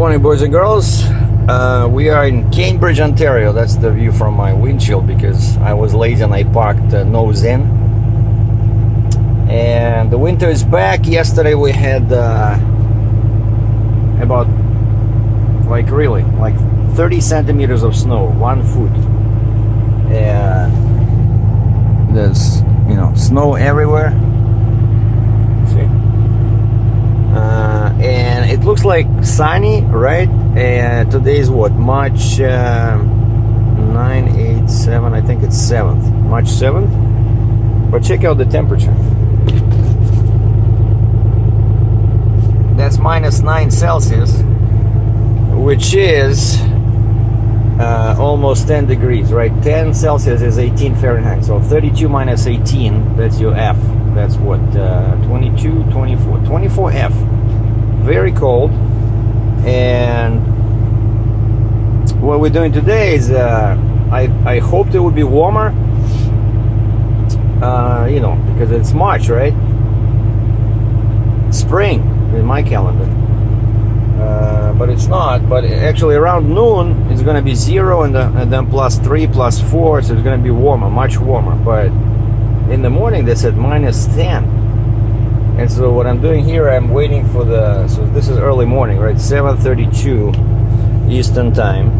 morning, boys and girls. We are in Cambridge, Ontario. That's the view from my windshield because I was lazy and I parked nose in. And the winter is back. Yesterday we had about like 30 centimeters of snow, 1 foot. And there's snow everywhere. See? And it looks like sunny, right? And today is what, March 9, 8, 7, I think it's 7th, March 7th. But check out the temperature. That's -9 Celsius, which is almost 10 degrees, right? 10 Celsius is 18 Fahrenheit. So 32 minus 18, that's your F. That's what, 22, 24, 24 F. Very cold. And what we're doing today is I hoped it would be warmer, because it's March, right? Spring in my calendar. But it's not. But actually around noon it's going to be 0 and then +3, +4, so it's going to be warmer, much warmer. But in the morning they said -10. And so what I'm doing here, I'm waiting for so this is early morning, right? 7:32 Eastern time.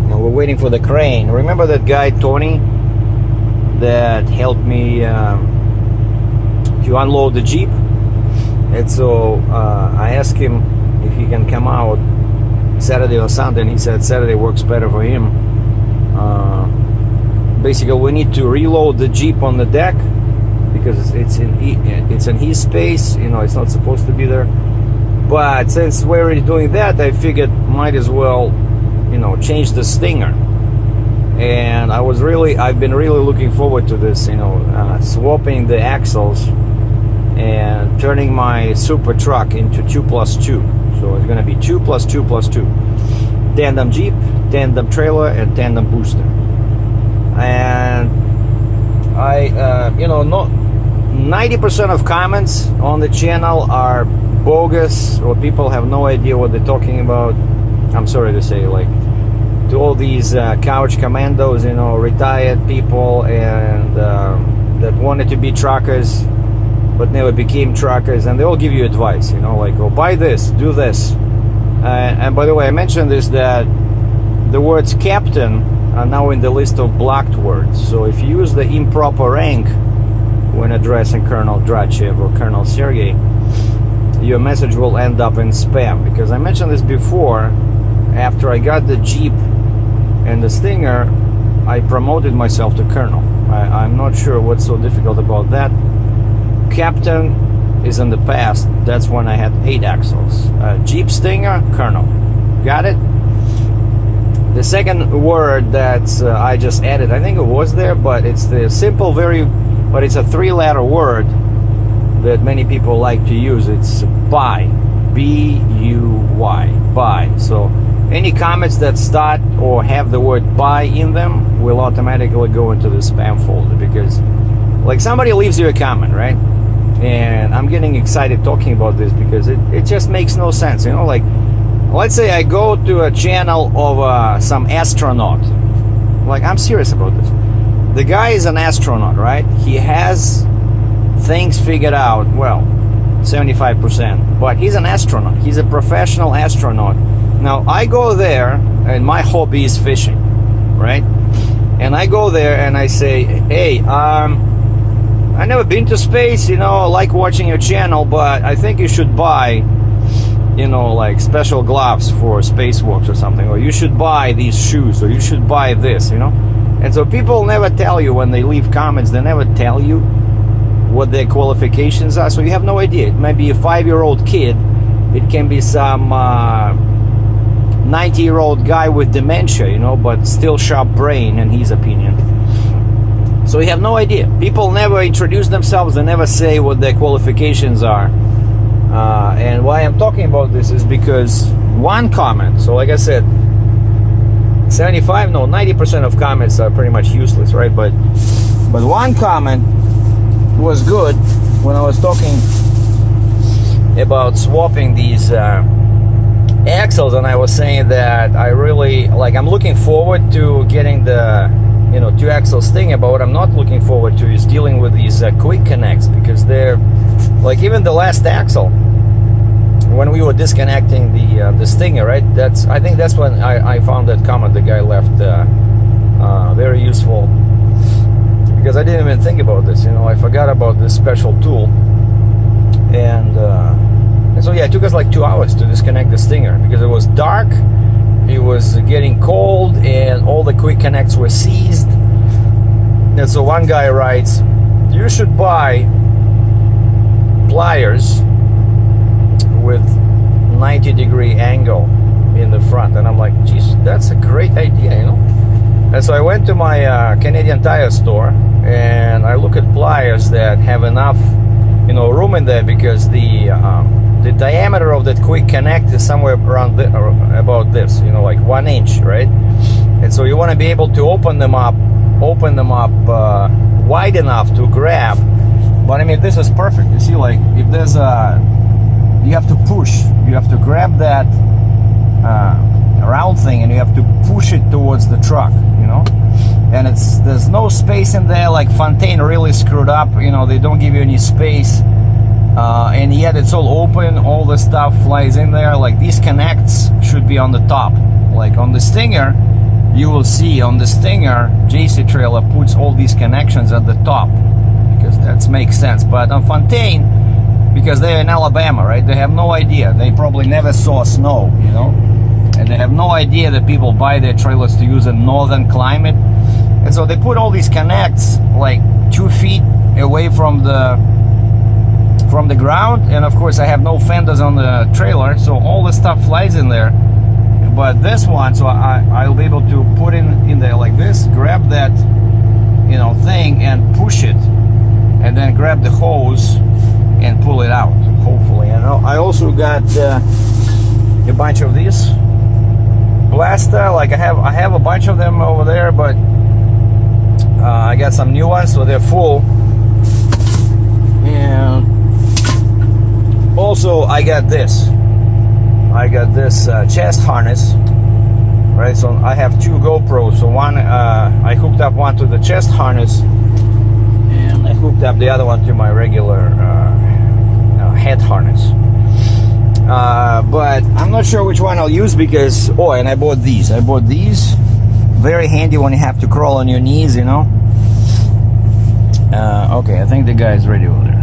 And we're waiting for the crane. Remember that guy, Tony, that helped me to unload the Jeep? And so I asked him if he can come out Saturday or Sunday, and he said Saturday works better for him. Basically, we need to reload the Jeep on the deck because it's in his space. It's not supposed to be there. But since we're already doing that, I figured might as well, change the stinger. And I've been really looking forward to this, swapping the axles and turning my super truck into 2+2. So it's going to be 2 + 2 + 2. Tandem Jeep, tandem trailer, and tandem booster. And I, 90% of comments on the channel are bogus, or people have no idea what they're talking about. I'm sorry to say, to all these couch commandos, retired people and that wanted to be truckers but never became truckers, and they all give you advice, oh, buy this, do this. And by the way, I mentioned this, that the words captain are now in the list of blocked words. So if you use the improper rank when addressing Colonel Drachev or Colonel Sergey, your message will end up in spam. Because I mentioned this before, after I got the Jeep and the Stinger, I promoted myself to Colonel. I'm not sure what's so difficult about that. Captain is in the past. That's when I had 8 axles. Jeep Stinger, Colonel. Got it? The second word that I just added, I think it was there, but it's the simple, but it's a 3-letter word that many people like to use. It's buy. B-U-Y. Buy. So any comments that start or have the word buy in them will automatically go into the spam folder, because somebody leaves you a comment, right? And I'm getting excited talking about this because it just makes no sense. Let's say I go to a channel of some astronaut. I'm serious about this. The guy is an astronaut, right? He has things figured out, 75%. But he's an astronaut. He's a professional astronaut. Now, I go there, and my hobby is fishing, right? And I go there and I say, hey, I've never been to space, I like watching your channel, but I think you should buy, special gloves for spacewalks or something, or you should buy these shoes, or you should buy this, And so people never tell you when they leave comments, they never tell you what their qualifications are, so you have no idea. It might be a 5-year-old kid, it can be some 90-year-old guy with dementia, but still sharp brain in his opinion. So you have no idea. People never introduce themselves, they never say what their qualifications are. And why I'm talking about this is because one comment, so like I said, 90% of comments are pretty much useless, right? But one comment was good when I was talking about swapping these axles, and I was saying that I really like, I'm looking forward to getting the, you know, 2-axle Stinger, but what I'm not looking forward to is dealing with these quick connects, because they're like, even the last axle when we were disconnecting the Stinger, right? I think that's when I found that comment the guy left very useful, because I didn't even think about this, you know, I forgot about this special tool, and so yeah, it took us like 2 hours to disconnect the Stinger, because it was dark, it was getting cold, and all the quick connects were seized. And so one guy writes, you should buy pliers with 90-degree angle in the front. And I'm like, geez, that's a great idea, you know. And so I went to my Canadian Tire store, and I look at pliers that have enough, you know, room in there, because the diameter of that quick connect is somewhere around about this, you know, like 1 inch, right? And so you want to be able to open them up wide enough to grab. But I mean, this is perfect. You see, like, if there's you have to push, you have to grab that round thing, and you have to push it towards the truck, you know. And there's no space in there. Like Fontaine really screwed up, you know, they don't give you any space, and yet it's all open, all the stuff flies in there. Like, these connects should be on the top. Like on the Stinger, you will see on the Stinger, JC Trailer puts all these connections at the top, because that makes sense. But on Fontaine, because they're in Alabama, right, they have no idea, they probably never saw snow, you know, and they have no idea that people buy their trailers to use in northern climate. And so they put all these connects like 2 feet away from the ground, and of course I have no fenders on the trailer, so all the stuff flies in there. But this one, so I'll be able to put in there like this, grab that, you know, thing and push it, and then grab the hose and pull it out, hopefully. And I also got a bunch of these blaster, like I have a bunch of them over there, but I got some new ones, so they're full. And also I got this chest harness, right? So I have 2 GoPros. So one, I hooked up one to the chest harness, and I hooked up the other one to my regular head harness. But I'm not sure which one I'll use, because and I bought these. Very handy when you have to crawl on your knees, you know. Okay, I think the guy's ready over there.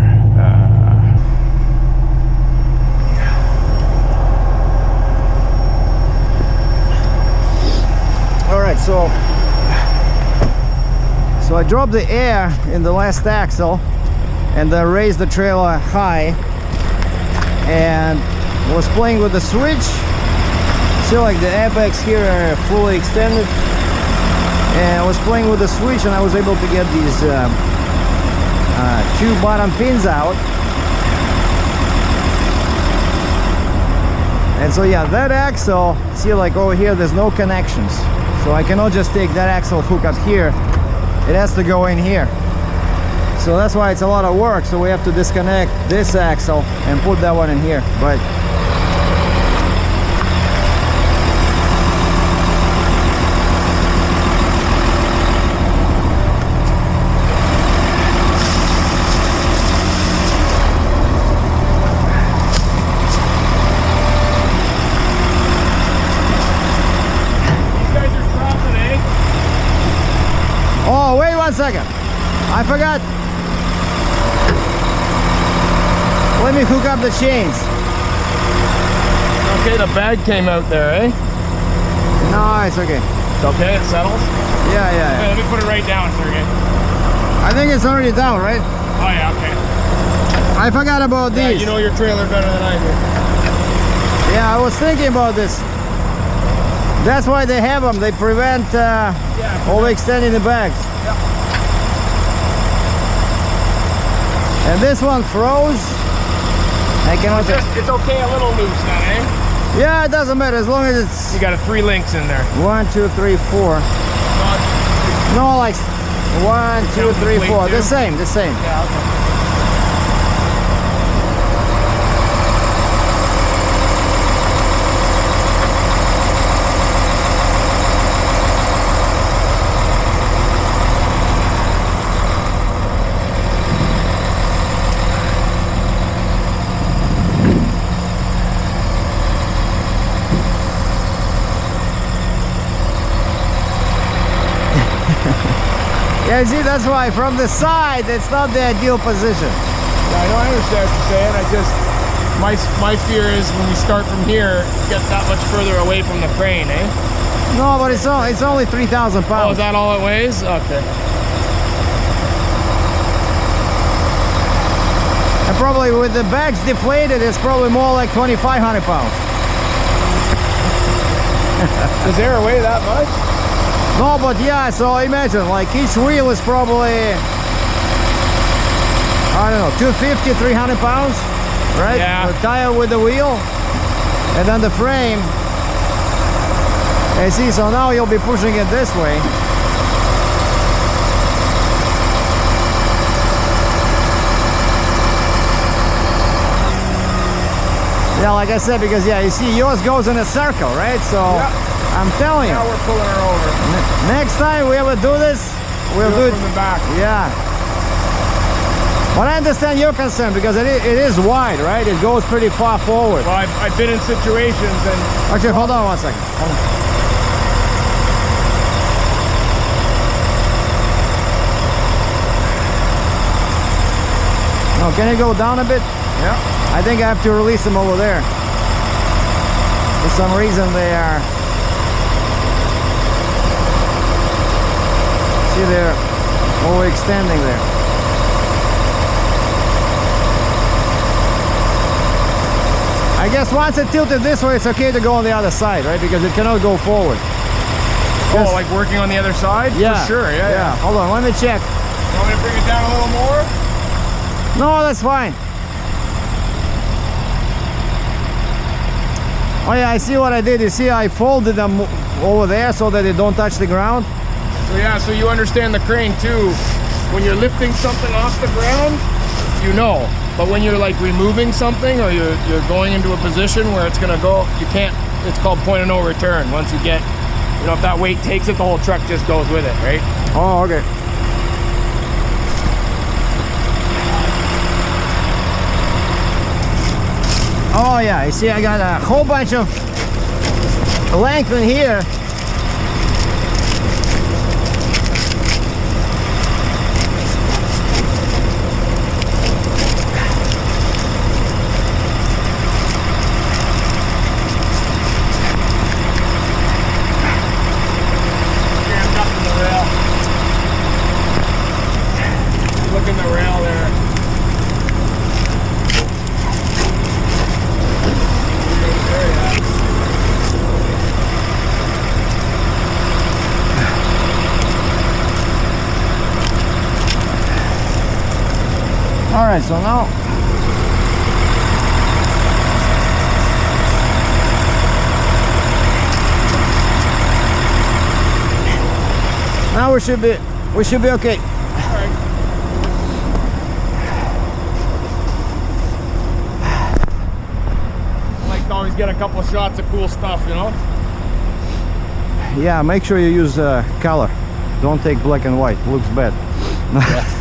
Alright, so I dropped the air in the last axle, and then raised the trailer high, and was playing with the switch. See, like the airbags here are fully extended, and I was playing with the switch, and I was able to get these 2 bottom pins out. And so yeah, that axle, see, like over here there's no connections, so I cannot just take that axle, hook up here, it has to go in here. So that's why it's a lot of work. So we have to disconnect this axle and put that one in here. But oh, wait 1 second. I forgot. Let me hook up the chains. Okay, the bag came out there, eh? No, it's okay. It's okay, it settles? Yeah. Okay, let me put it right down, Sergey. I think it's already down, right? Oh yeah, okay. I forgot about Yeah, these. you know your trailer better than I do. Yeah, I was thinking about this. That's why they have them. They prevent overextending the bags. Yeah. And this one froze. I cannot It's okay, a little loose then, eh? Yeah, it doesn't matter as long as it's. You got 3 links in there. 1, 2, 3, 4. No, like 1, 2, 3, 4. The same. Yeah, okay. Yeah, see, that's why from the side it's not the ideal position. Yeah, I know, I understand what you're saying. I just, my fear is when we start from here, it gets that much further away from the crane, eh? No, but it's only 3,000 pounds. Oh, is that all it weighs? Okay. And probably with the bags deflated, it's probably more like 2,500 pounds. Does air weigh that much? No, but yeah, so imagine, like each wheel is probably, I don't know, 250, 300 pounds, right? Yeah. The tire with the wheel, and then the frame. You see, so now you'll be pushing it this way. Yeah, like I said, because yeah, you see, yours goes in a circle, right? So yeah. I'm telling you. Now we're pulling her over. Next time we ever do this, we'll do it from the back. Yeah. But I understand your concern because it is wide, right? It goes pretty far forward. Well, I've been in situations and... Actually, hold on one second. Hold on. No, can you go down a bit? Yeah. I think I have to release them over there. For some reason they are... See, they're overextending there. I guess once it tilted this way, it's okay to go on the other side, right? Because it cannot go forward. Oh, like working on the other side? Yeah. For sure, yeah. Hold on, let me check. You want me to bring it down a little more? No, that's fine. Oh yeah, I see what I did. You see, I folded them over there so that they don't touch the ground. So yeah, so you understand the crane too. When you're lifting something off the ground, you know. But when you're like removing something or you're going into a position where it's gonna go, you can't, it's called point of no return. Once you get, you know, if that weight takes it, the whole truck just goes with it, right? Oh, okay. Oh yeah, you see, I got a whole bunch of length in here. Jammed up in the rail. Look in the rail there. All right, so now we should be okay. All right. I like to always get a couple of shots of cool stuff, you know? Yeah, make sure you use color. Don't take black and white. Looks bad. Yeah.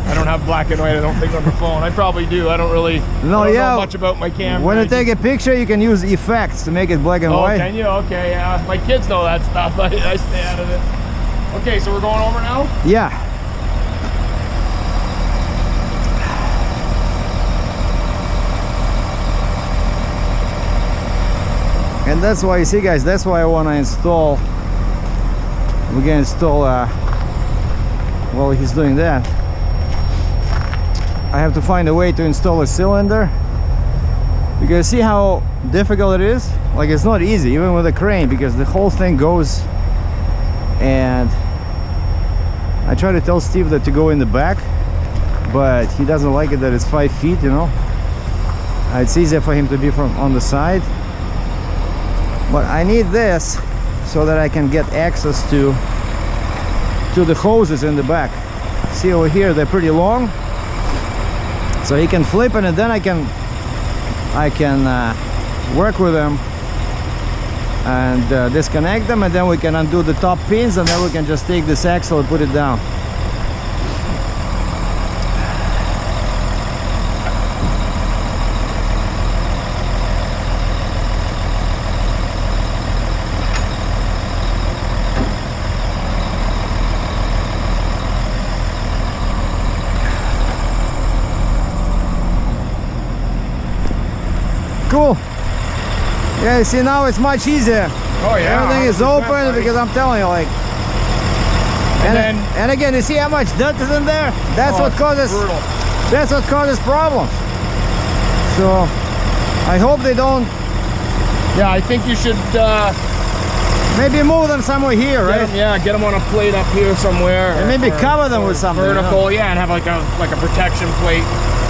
I don't have black and white, I don't think, on the phone. I probably do. I don't really know much about my camera. When you take a picture, you can use effects to make it black and white. Oh, can you? Okay, yeah. My kids know that stuff. I stay out of it. Okay, so we're going over now? Yeah. And that's why, you see guys, that's why I want to install, we're going to install, while he's doing that, I have to find a way to install a cylinder, because see how difficult it is? Like, it's not easy, even with a crane, because the whole thing goes, and I try to tell Steve that to go in the back, but he doesn't like it that it's 5 feet, you know. It's easier for him to be from on the side. But I need this so that I can get access to the hoses in the back. See over here, they're pretty long, so he can flip it, and then I can work with them and disconnect them, and then we can undo the top pins, and then we can just take this axle and put it down. Yeah, see, now it's much easier. Oh yeah. Everything is 100%, open buddy. because I'm telling you, like. And again, you see how much dirt is in there? That's what causes. Brutal. That's what causes problems. So I hope they don't. Yeah, I think you should Maybe move them somewhere here, right? get them on a plate up here somewhere. And maybe cover them with something. Vertical, yeah, and have like a protection plate,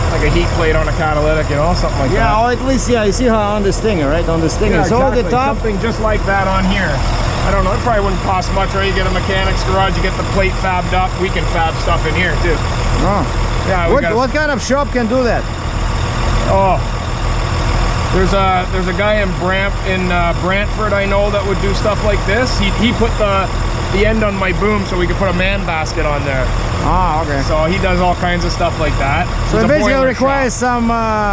like a heat plate on a catalytic, you know, something like that. Yeah, or at least, yeah, you see how on this thing, right? On this thing, Yeah, it's all the top. Something just like that on here. I don't know, it probably wouldn't cost much, right? You get a mechanic's garage, you get the plate fabbed up. We can fab stuff in here too. Oh. Yeah. What kind of shop can do that? Oh, there's a guy in Brantford I know that would do stuff like this. He put the end on my boom so we could put a man basket on there. Ah, okay. So he does all kinds of stuff like that. So it basically requires some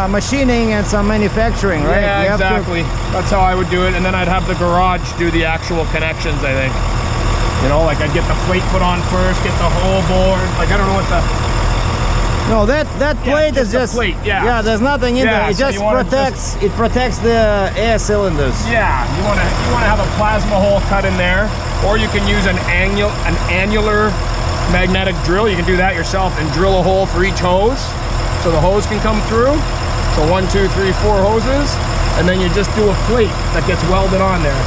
machining and some manufacturing, right? Yeah, exactly. That's how I would do it. And then I'd have the garage do the actual connections, I think. You know, like I'd get the plate put on first, get the whole board. Like, I don't know what the... No, that plate is just plate, yeah. Yeah, there's nothing in there. It so just protects the air cylinders. Yeah, you want to have a plasma hole cut in there, or you can use an annular magnetic drill. You can do that yourself and drill a hole for each hose, so the hose can come through. So 1, 2, 3, 4 hoses, and then you just do a plate that gets welded on there.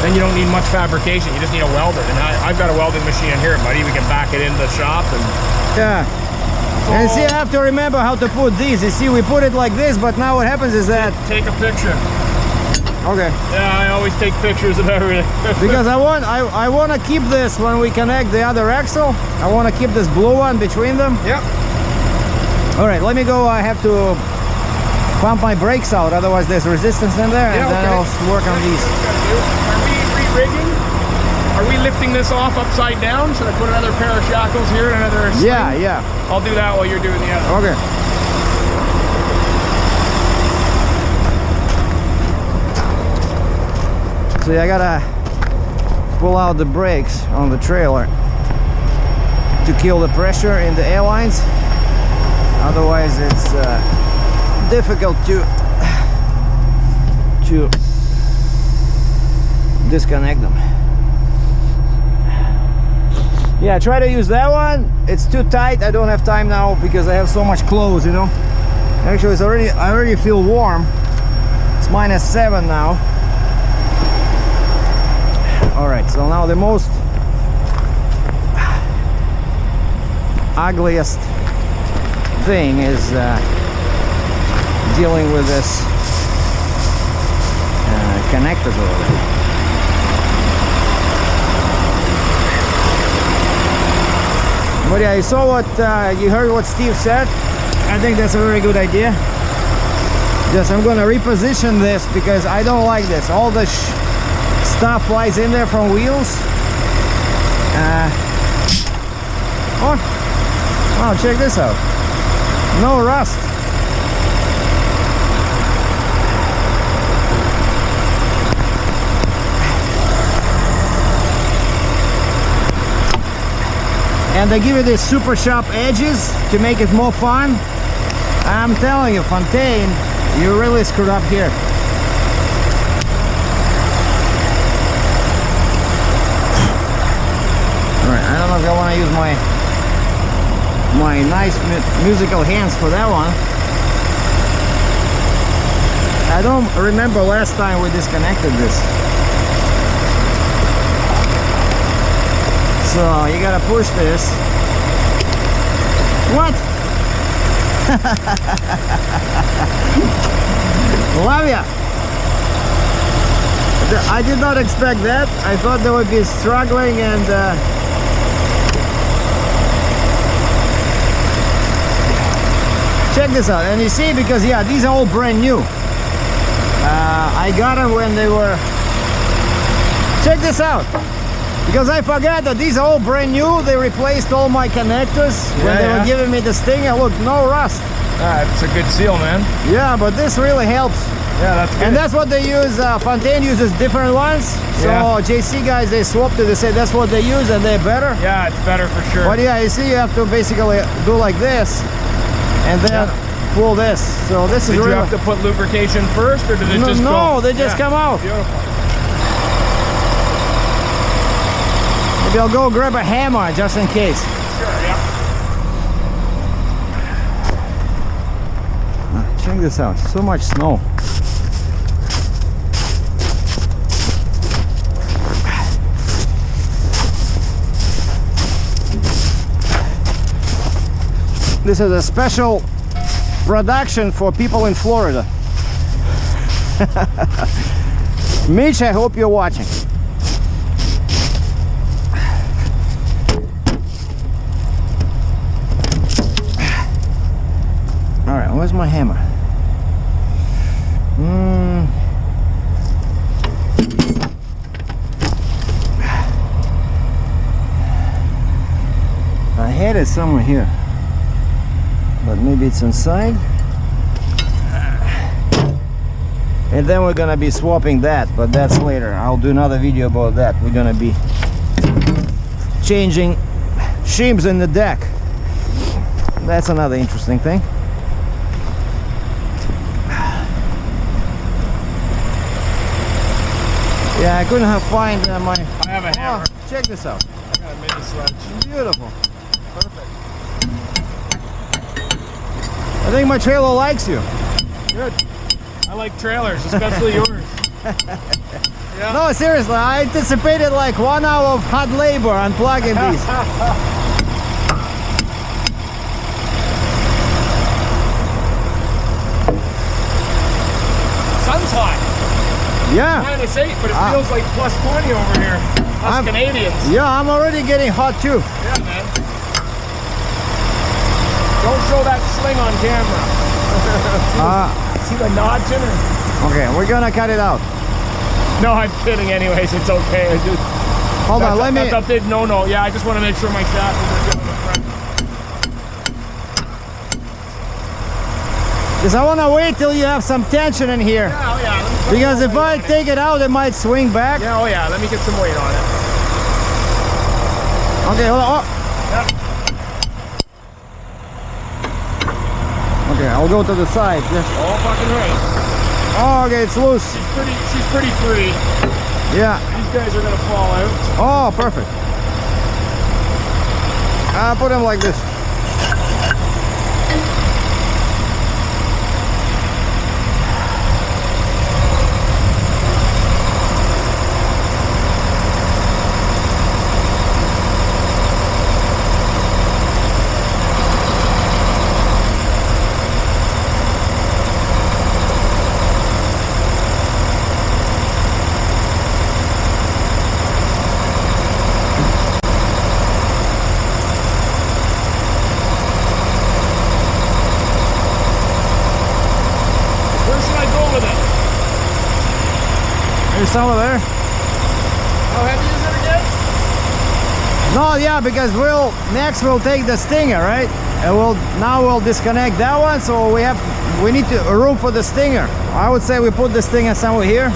Then you don't need much fabrication. You just need a welder, and I've got a welding machine in here, buddy. We can back it into the shop and yeah. And see, I have to remember how to put these. You see, we put it like this, but now what happens is that... Take a picture. Okay. Yeah, I always take pictures of everything. Because I want to keep this when we connect the other axle. I want to keep this blue one between them. Yep. All right, let me go. I have to pump my brakes out, otherwise there's resistance in there, and then I'll work on these. Are we re-rigging? Are we lifting this off upside down? Should I put another pair of shackles here and another string? Yeah. I'll do that while you're doing the other. Okay. So I gotta pull out the brakes on the trailer to kill the pressure in the air lines. Otherwise it's difficult to disconnect them. Yeah, try to use that one. It's too tight. I don't have time now because I have so much clothes, you know. Actually, I already feel warm. It's -7 now. All right, so now the most ugliest thing is dealing with this connectors over there. But yeah, you saw what you heard what Steve said. I think that's a very good idea. Just I'm gonna reposition this because I don't like this. All the stuff flies in there from wheels. Oh, check this out. No rust. And they give you these super sharp edges to make it more fun. I'm telling you, Fontaine, you really screwed up here. Alright, I don't know if I want to use my nice musical hands for that one. I don't remember last time we disconnected this. So you gotta push this. What? Love ya. I did not expect that. I thought they would be struggling and check this out. And you see, because yeah, these are all brand new. I got them when they were. Check this out. Because I forgot that these are all brand new. They replaced all my connectors when they were giving me this thing. And look, no rust. It's a good seal, man. Yeah, but this really helps. Yeah, that's good. And that's what they use. Fontaine uses different ones. So JC guys, they swapped it. They said that's what they use and they're better. Yeah, it's better for sure. But yeah, you see, you have to basically do like this. And then pull this. So this is Did really... you have to put lubrication first, or did it just go? No, they just come out. Beautiful. Maybe I'll go grab a hammer just in case. Sure, yeah. Check this out, so much snow. This is a special production for people in Florida. Mitch, I hope you're watching. All right, where's my hammer? I had it somewhere here, but maybe it's inside. And then we're gonna be swapping that, but that's later. I'll do another video about that. We're gonna be changing shims in the deck. That's another interesting thing. Yeah, I couldn't find my... I have a hammer. Oh, check this out. I got a mini sledge. Beautiful. Perfect. I think my trailer likes you. Good. I like trailers, especially yours. Yeah. No, seriously, I anticipated like 1 hour of hard labor unplugging these. Sun's hot. Yeah. -8, but it feels like +20 over here. Us Canadians. Yeah, I'm already getting hot too. Yeah, man. Don't show that sling on camera. See the notch in it? Okay, we're gonna cut it out. No, I'm kidding anyways. It's okay. Hold on, let me... That's a big no-no. Yeah, I just want to make sure my shackles are good in the front. Because I want to wait till you have some tension in here. Yeah, oh yeah. Because if I take it out, it might swing back. Yeah, oh yeah. Let me get some weight on it. Okay, hold on. Oh. Yeah. Okay, I'll go to the side. Just... All fucking right. Oh, okay, it's loose. She's pretty free. Yeah. These guys are gonna fall out. Oh, perfect. I'll put them like this. There's some over there. How heavy is it again? No, yeah, because next we'll take the Stinger, right? And now we'll disconnect that one, so we need room for the Stinger. I would say we put the Stinger somewhere here.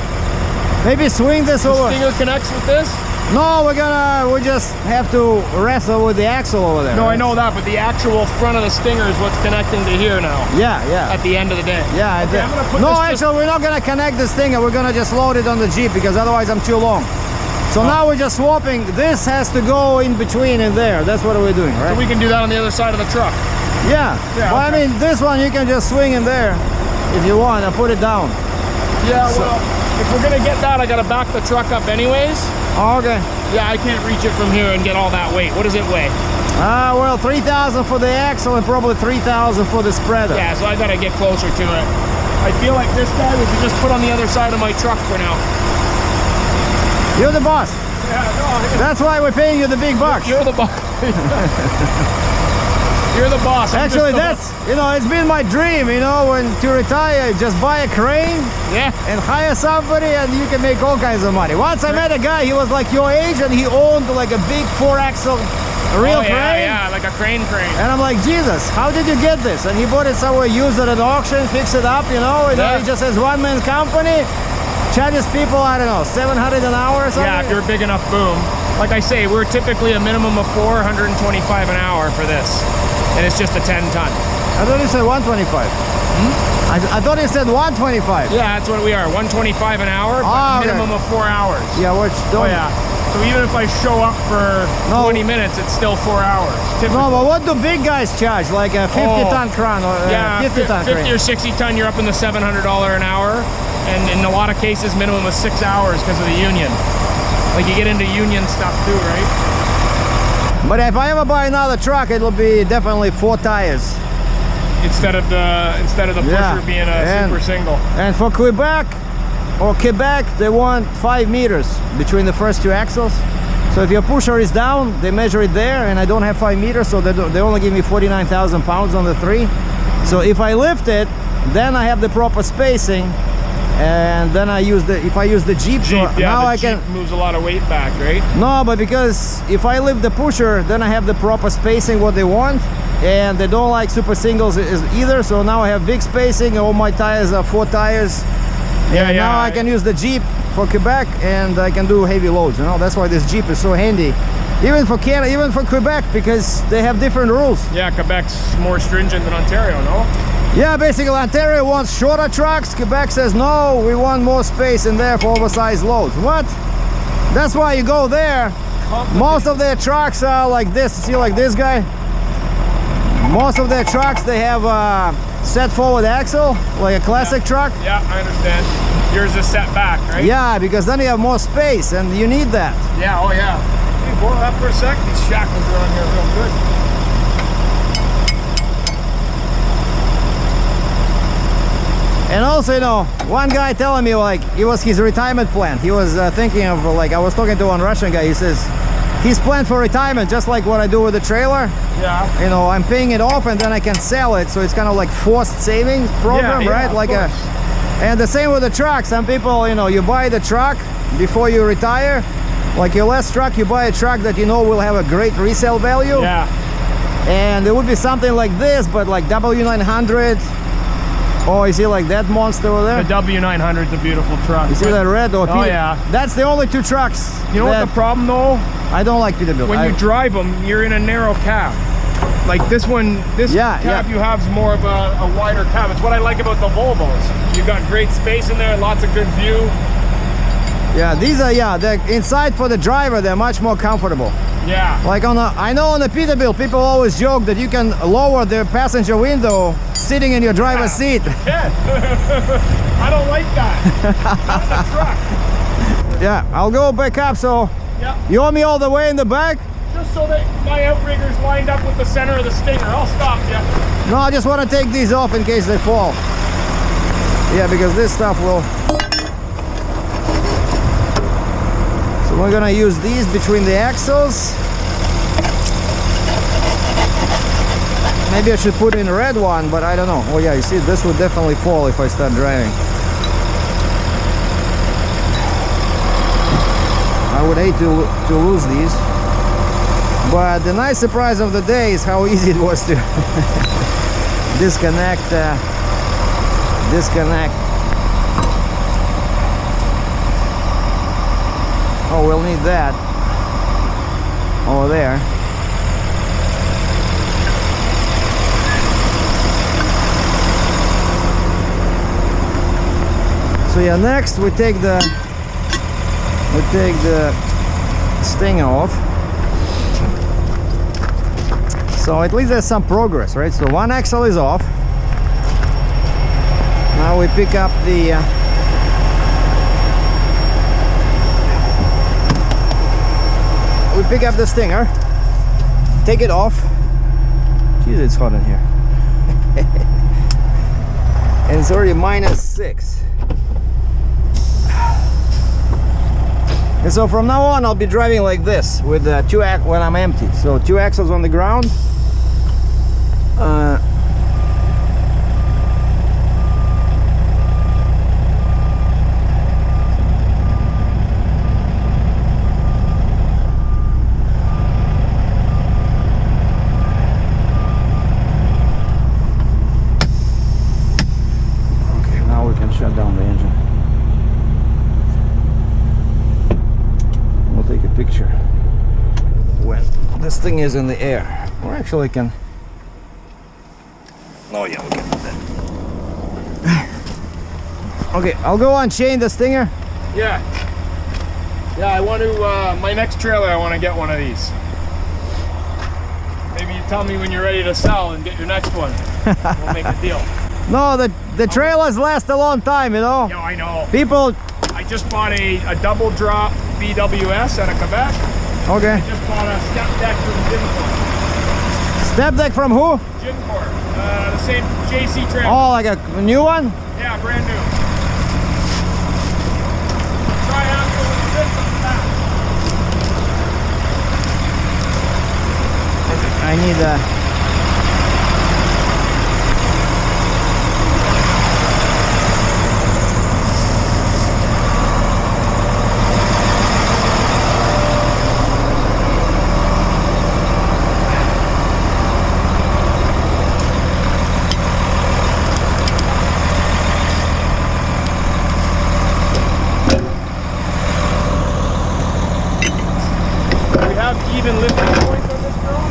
Maybe swing this over. The Stinger connects with this? No, we just have to wrestle with the axle over there. No, right? I know that, but the actual front of the Stinger is what's connecting to here now. Yeah, yeah. At the end of the day. Yeah, okay, I'm gonna put no, this actually, we're not gonna connect the Stinger. We're gonna just load it on the Jeep because otherwise I'm too long. So now we're just swapping. This has to go in between and there. That's what we're doing, right? So we can do that on the other side of the truck. Yeah. Yeah. Well, Okay. I mean, this one you can just swing in there if you want and put it down. Yeah. Well, if we're gonna get that, I gotta back the truck up anyways. Oh, okay. Yeah, I can't reach it from here and get all that weight. What does it weigh? Well, 3,000 for the axle and probably 3,000 for the spreader. Yeah, so I gotta get closer to it. I feel like this guy we could just put on the other side of my truck for now. You're the boss. Yeah, no. That's why we're paying you the big bucks. You're the boss. You're the boss. Actually, that's, you know, it's been my dream, you know, when to retire, just buy a crane and hire somebody and you can make all kinds of money. Once I met a guy, he was like your age and he owned like a big 4-axle real crane. Yeah, like a crane. And I'm like, Jesus, how did you get this? And he bought it somewhere, used it at auction, fixed it up, you know, he just has one-man company, charges people, I don't know, $700 an hour or something. Yeah, if you're a big enough boom. Like I say, we're typically a minimum of $425 an hour for this. And it's just a 10-ton. I thought you said 125. I thought you said 125. Yeah, that's what we are. 125 an hour, but okay. minimum of 4 hours. Yeah, which don't. Oh yeah. So even if I show up for 20 minutes, it's still 4 hours. Typically. No, but what do big guys charge? Like a 50-ton crane or yeah, 50-ton 50 crane? or 60 ton, you're up in the $700 an hour, and in a lot of cases, minimum of 6 hours because of the union. Like you get into union stuff too, right? But if I ever buy another truck, it'll be definitely 4 tires. Instead of the pusher being a super single. And for Quebec, they want 5 meters between the first 2 axles. So if your pusher is down, they measure it there, and I don't have 5 meters, so they only give me 49,000 pounds on the 3. So if I lift it, then I have the proper spacing, and then if I use the Jeep, now I can moves a lot of weight back, right? No, but because if I lift the pusher, then I have the proper spacing what they want, and they don't like super singles either. So now I have big spacing. All my tires are 4 tires. Yeah, yeah. Now I can use the Jeep for Quebec, and I can do heavy loads. You know, that's why this Jeep is so handy, even for Canada, even for Quebec, because they have different rules. Yeah, Quebec's more stringent than Ontario, no? Yeah, basically Ontario wants shorter trucks. Quebec says no, we want more space in there for oversized loads. What? That's why you go there. Most of their trucks are like this. See, like this guy. Most of their trucks, they have a set forward axle, like a classic truck. Yeah, I understand. Yours is set back, right? Yeah, because then you have more space, and you need that. Yeah, oh yeah. Hey, boil that for a sec. These shackles are on here real good. And also, you know, one guy telling me, like, it was his retirement plan. He was thinking of, like, I was talking to one Russian guy. He says he's planned for retirement, just like what I do with the trailer. Yeah. You know, I'm paying it off, and then I can sell it. So it's kind of like forced savings program, yeah, right? Of like course. And the same with the truck. Some people, you know, you buy the truck before you retire. Like your last truck, you buy a truck that you know will have a great resale value. Yeah. And it would be something like this, but like W900. Oh, you see like that monster over there? The W900 is a beautiful truck. You see that red? Oh yeah. That's the only 2 trucks. You know what the problem though? I don't like Peterbilt. When you drive them, you're in a narrow cab. Like this one, cab you have is more of a wider cab. It's what I like about the Volvos. You got great space in there, lots of good view. Yeah, these are, they're inside for the driver, they're much more comfortable. Yeah. Like I know on the Peterbilt, people always joke that you can lower the passenger window sitting in your driver's seat. Yeah. I don't like that. Not in a truck. Yeah, I'll go back up, so you want me all the way in the back? Just so that my outrigger's lined up with the center of the stinger. I'll stop you. No, I just want to take these off in case they fall. Yeah, because this stuff will... So we're gonna use these between the axles. Maybe I should put in a red one, but I don't know. Oh yeah, you see, this would definitely fall if I start driving. I would hate to lose these. But the nice surprise of the day is how easy it was to disconnect. Oh, we'll need that over there. So yeah, next we take the stinger off. So at least there's some progress, right? So one axle is off. Now we pick up the stinger, take it off. Jeez, it's hot in here. And it's already -6. And so from now on I'll be driving like this with when I'm empty. So 2 axles on the ground. Shut down the engine. We'll take a picture when this thing is in the air. Or actually I can Oh yeah, we'll get to that. Okay, I'll go unchain the Stinger. Yeah. Yeah, I want to, my next trailer, I want to get one of these. Maybe you tell me when you're ready to sell and get your next one. We'll make a deal. No, the trailers last a long time, you know. Yeah, I know. People. I just bought a double drop BWS out of Quebec. Okay. I just bought a step deck from Gyncor. Step deck from who? Gyncor. The same JC trailer. Oh, like a new one? Yeah, brand new. Try axle with the bits on the back. I need a. Even lifting points on this drill?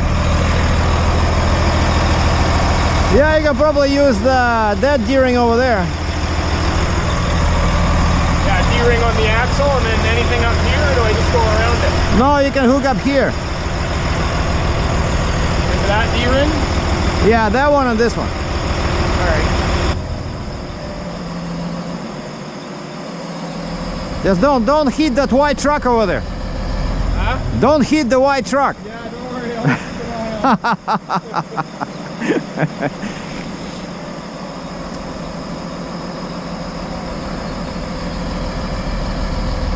Yeah, you can probably use that D-ring over there. Yeah, D-ring on the axle and then anything up here, or do I just go around it? No, you can hook up here. Is that D-ring? Yeah, that one and this one. Alright. Just don't hit that white truck over there. Huh? Don't hit the white truck. Yeah, don't worry, I'll keep an eye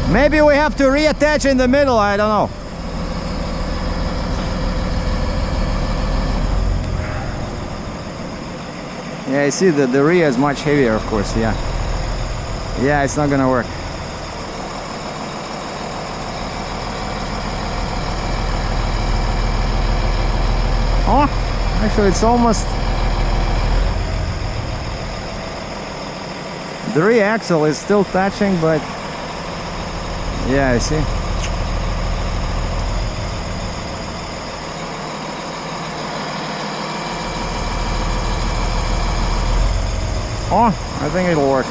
on. Maybe we have to reattach in the middle, I don't know. Yeah, I see that the rear is much heavier, of course, yeah. Yeah, it's not gonna work. Oh, actually it's almost... The rear axle is still touching, but... Yeah, I see. Oh, I think it'll work.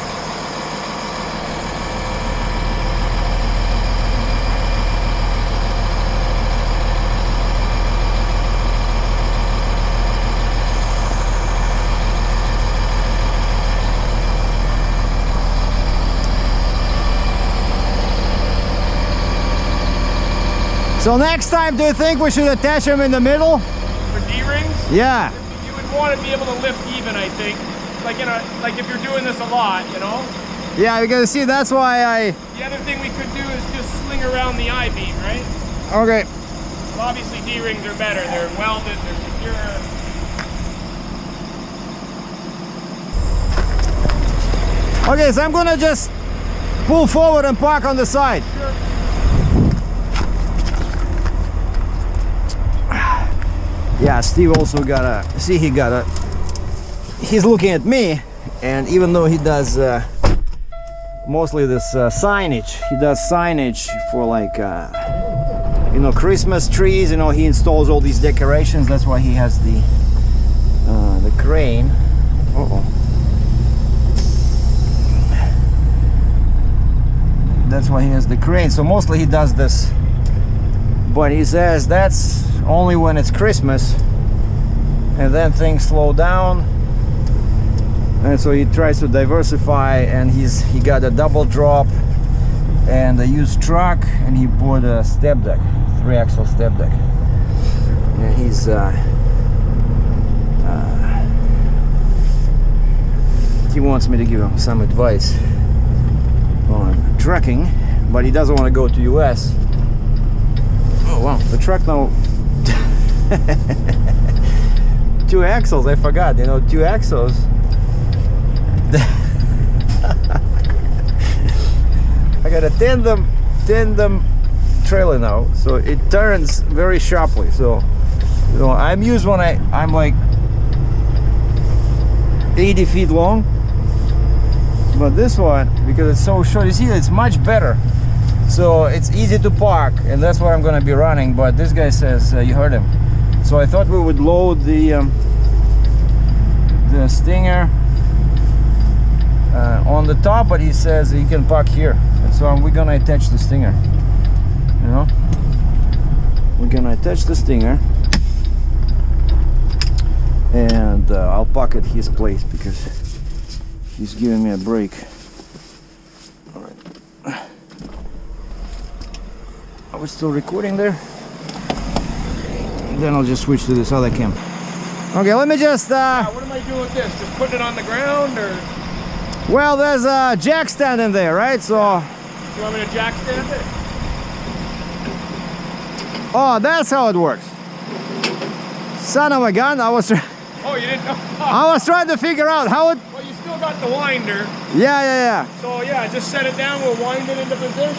So next time, do you think we should attach them in the middle? For D-rings? Yeah. You would want to be able to lift even, I think. Like if you're doing this a lot, you know? Yeah, because see, that's why The other thing we could do is just sling around the I-beam, right? Okay. Well, obviously D-rings are better. They're welded, they're secure. Okay, so I'm gonna just pull forward and park on the side. Sure. Yeah, Steve also got a, see, he's looking at me, and even though he does mostly this signage, he does signage for like, you know, Christmas trees, you know, he installs all these decorations. That's why he has the crane. That's why he has the crane. So mostly he does this, but he says that's only when it's Christmas, and then things slow down, and so he tries to diversify, and he got a double drop and a used truck, and he bought a step deck, 3-axle step deck, and he wants me to give him some advice on trucking, but he doesn't want to go to US. Oh wow, the truck now 2 axles, I forgot, you know, 2 axles. I got a tandem trailer now, so it turns very sharply. So, you know, I'm used when I'm like 80 feet long, but this one, because it's so short, you see, it's much better. So it's easy to park, and that's what I'm gonna be running. But this guy says, you heard him. So I thought we would load the the stinger on the top, but he says you can park here, and so we're gonna attach the stinger. You know, we're gonna attach the stinger, and I'll park at his place because he's giving me a break. All right. Are we still recording there? Then I'll just switch to this other cam. Okay, let me just Yeah, what am I doing with this? Just putting it on the ground, or? well, there's a jack stand in there, right? So You want me to jack stand it? oh, that's how it works. Son of a gun, I was Oh, you didn't know? I was trying to figure out how it. Well, you still got the winder. Yeah. So yeah, just set it down, we'll wind it into position.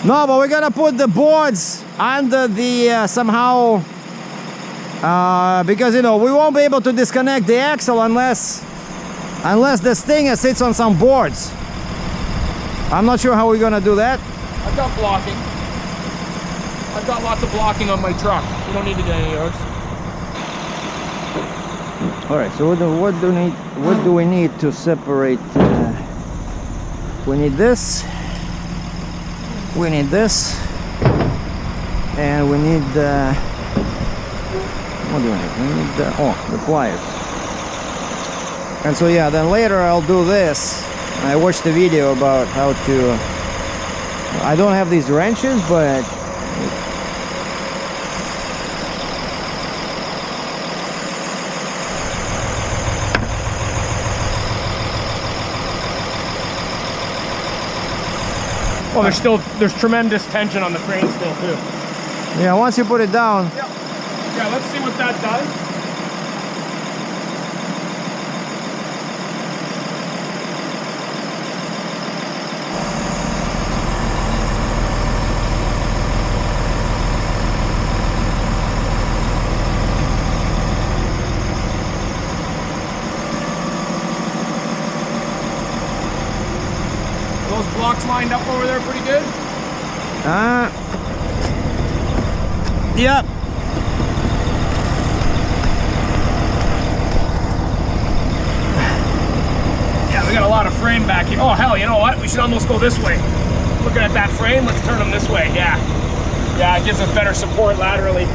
No, but we're gonna put the boards under the somehow because you know we won't be able to disconnect the axle unless the stinger sits on some boards. I'm not sure how we're gonna do that. I've got blocking. I've got lots of blocking on my truck. You don't need to get any of those. All right. So what do we need to separate? We need this. We need this, and we need what do we need? We need the pliers. And so yeah, then later I'll do this. I watched the video about how to. I don't have these wrenches, but well, there's tremendous tension on the crane still too. yeah, once you put it down. Yeah, let's see what that does. Those blocks lined up over there pretty good? Yep. Yeah, we got a lot of frame back here. Oh hell, you know what? We should almost go this way. Looking at that frame, let's turn them this way. Yeah. Yeah, it gives us better support laterally.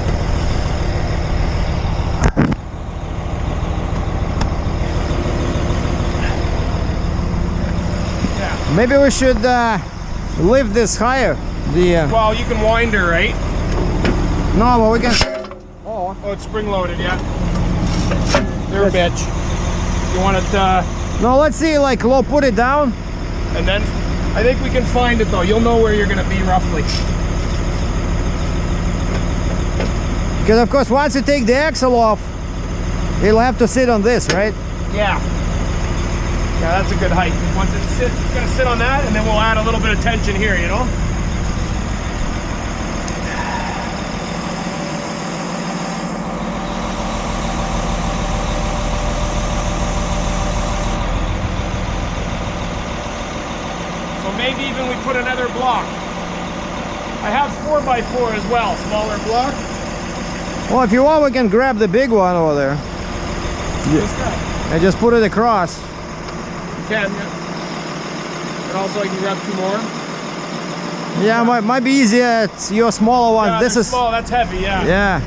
Yeah. Maybe we should lift this higher. The Well, you can wind her, right? no, but we can. Oh, Oh, it's spring loaded, yeah. There, bitch. You want it, no. Let's see. Like, we'll put it down. and then I think we can find it though. You'll know where you're gonna be roughly. Because of course, once you take the axle off, it'll have to sit on this, right? Yeah. Yeah, that's a good height. Once it sits, it's gonna sit on that, and then we'll add a little bit of tension here, you know? So maybe even we put another block. I have 4x4 as well, smaller block. Well, if you want, we can grab the big one over there This guy. and just put it across. You can, yeah. And also I can grab two more. Yeah, might be easier. It's your smaller one. Yeah, This they're is small, that's heavy, yeah. yeah.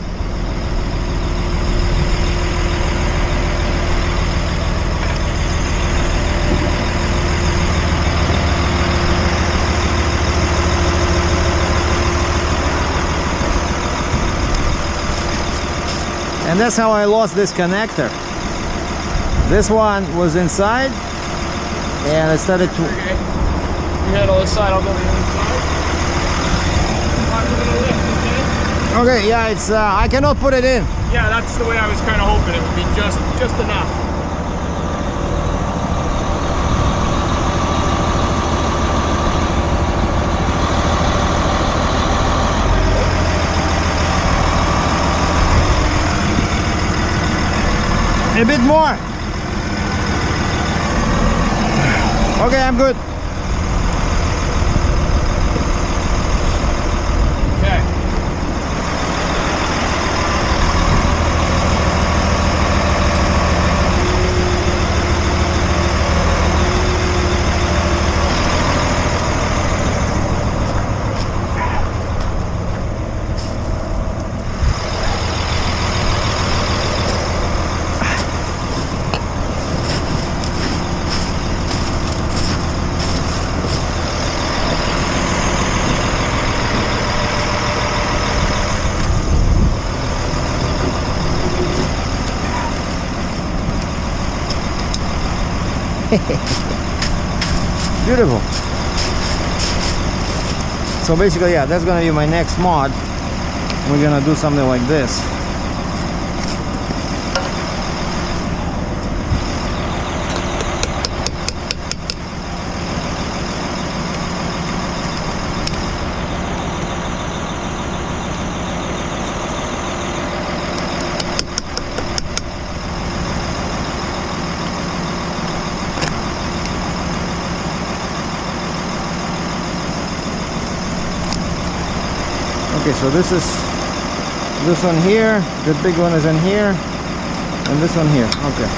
And that's how I lost this connector. This one was inside, and I started to. Okay. You handle this side, I'll go to the other side. Okay, yeah, it's. I cannot put it in. Yeah, that's the way I was kind of hoping it would be just enough. A bit more. Okay, I'm good. Okay. Beautiful. So basically, yeah, that's gonna be my next mod. We're gonna do something like this. Okay, so this one here, the big one is in here, and this one here. Okay.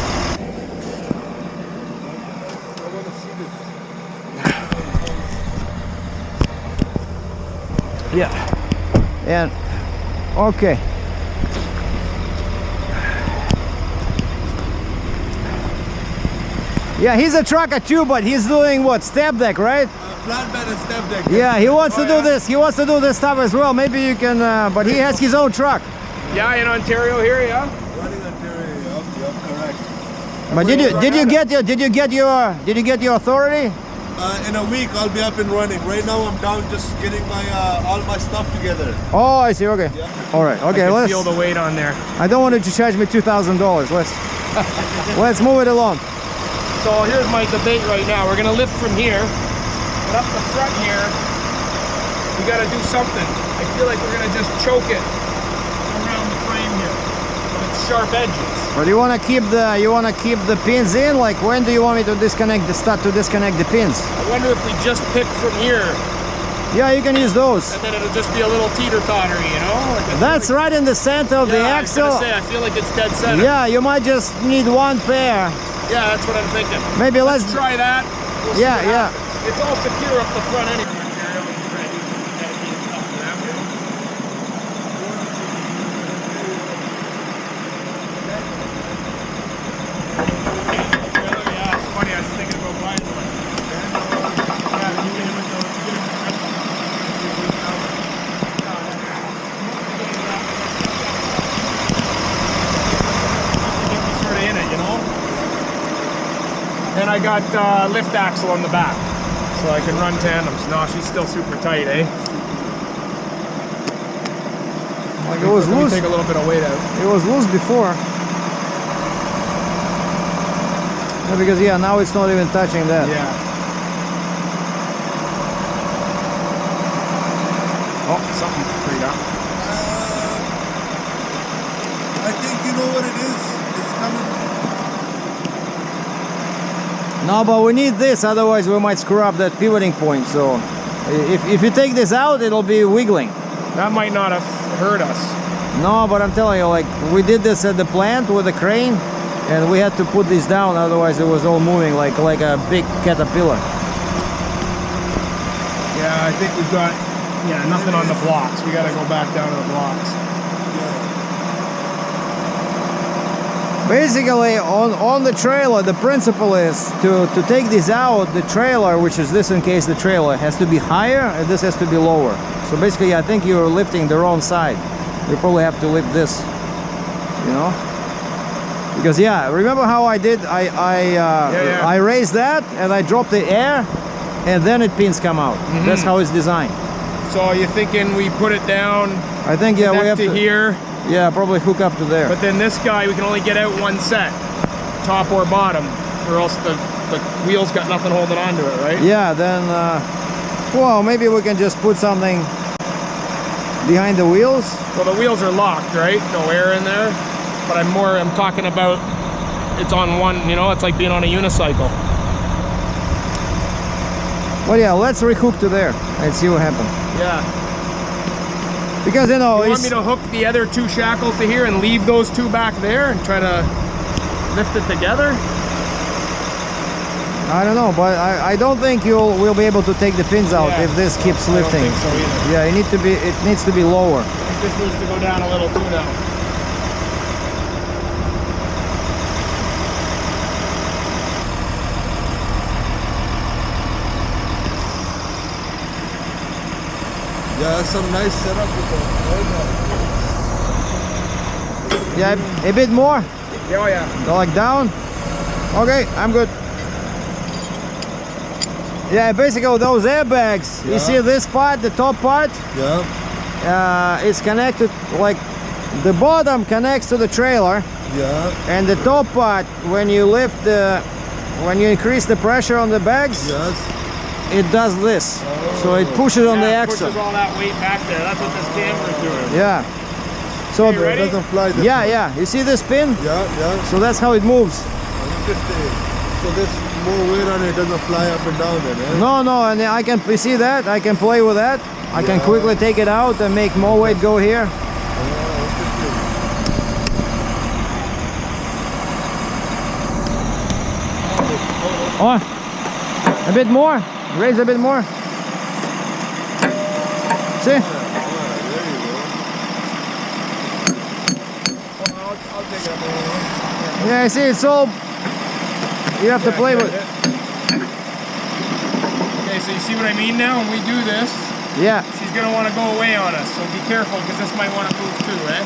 Yeah. And okay. Yeah, he's a trucker too, but he's doing what? Step deck, right? Flatbed and step deck. Yeah, he wants to do this. He wants to do this stuff as well. Maybe you can, but he has his own truck. Yeah, in Ontario here, yeah. Running Ontario, yup, correct. But did you get your authority? In a week, I'll be up and running. Right now, I'm down just getting my all my stuff together. Oh, I see. Okay. Yeah. All right. Okay. I can Let's. feel the weight on there. I don't want you to charge me $2,000. Let's move it along. So here's my debate right now. We're gonna lift from here, but up the front here, we gotta do something. I feel like we're gonna just choke it around the frame here with its sharp edges. But you want to keep the pins in? Like, when do you want me to start to disconnect the pins? I wonder if we just pick from here, Yeah, you can use those. and then it'll just be a little teeter-tottery, you know? Like I feel That's like, right in the center of the yeah, axle. I was gonna say, I feel like it's dead center. Yeah, you might just need one pair. Yeah, that's what I'm thinking. Maybe let's Try that. We'll see Yeah, what yeah. happens. It's all secure up the front anyway. Yeah, it's funny. I was thinking about buying one. Yeah, you get him with sort of in it, you know? And I got lift axle on the back, so I can run tandems. No, she's still super tight, eh? Like, it was Let me loose. take a little bit of weight out. It was loose before. Yeah, because now it's not even touching that. Yeah. Oh, something freed up. I think you know what it is. It's coming. No, but we need this, otherwise we might screw up that pivoting point. So if you take this out, it'll be wiggling. That might not have hurt us. No, but I'm telling you, like, we did this at the plant with a crane, and we had to put this down, otherwise it was all moving like a big caterpillar. Yeah, I think we've got nothing on the blocks. We got to go back down to the blocks. Basically, on the trailer, the principle is to take this out, the trailer, which is this in case the trailer, has to be higher, and this has to be lower. So basically, I think you're lifting the wrong side. You probably have to lift this, you know? Because remember how I did? I raised that, and I dropped the air, and then pins come out. Mm-hmm. That's how it's designed. So you're thinking we put it down, I think, we have to here, yeah, probably hook up to there. but then this guy, we can only get out one set, top or bottom, or else the wheel's got nothing holding on to it, right? Yeah, then, well, maybe we can just put something behind the wheels. Well, the wheels are locked, right? No air in there. But I'm talking about it's on one, you know, it's like being on a unicycle. Well, yeah, let's rehook to there and see what happens. Yeah. Because, You want me to hook the other two shackles to here and leave those two back there and try to lift it together? I don't know, but I don't think we'll be able to take the pins out if this keeps lifting. I don't think so either. Yeah, it needs to be lower. I think this needs to go down a little too now. Yeah, some nice setup with Yeah, a bit more. Yeah, oh yeah. Go like down. Okay, I'm good. Yeah, basically those airbags. You see this part, the top part? Yeah. It's connected, like the bottom connects to the trailer. Yeah. And the top part, when you lift the, when you increase the pressure on the bags, Yes. it does this. So it pushes on the axle. Pushes all that weight back there. That's what this camera's doing. Yeah. So You ready? It doesn't fly this yeah, way. yeah. You see this pin? Yeah, yeah. So that's how it moves. Interesting. So there's more weight on it, doesn't fly up and down then, eh? No, no, and I can, you see that? I can play with that. I can quickly take it out and make more weight go here. Oh, a bit more. Raise a bit more. See? Yeah, I see it's all. You have to play with. Okay, so you see what I mean now? When we do this, Yeah. she's gonna want to go away on us. So be careful because this might want to move too, eh?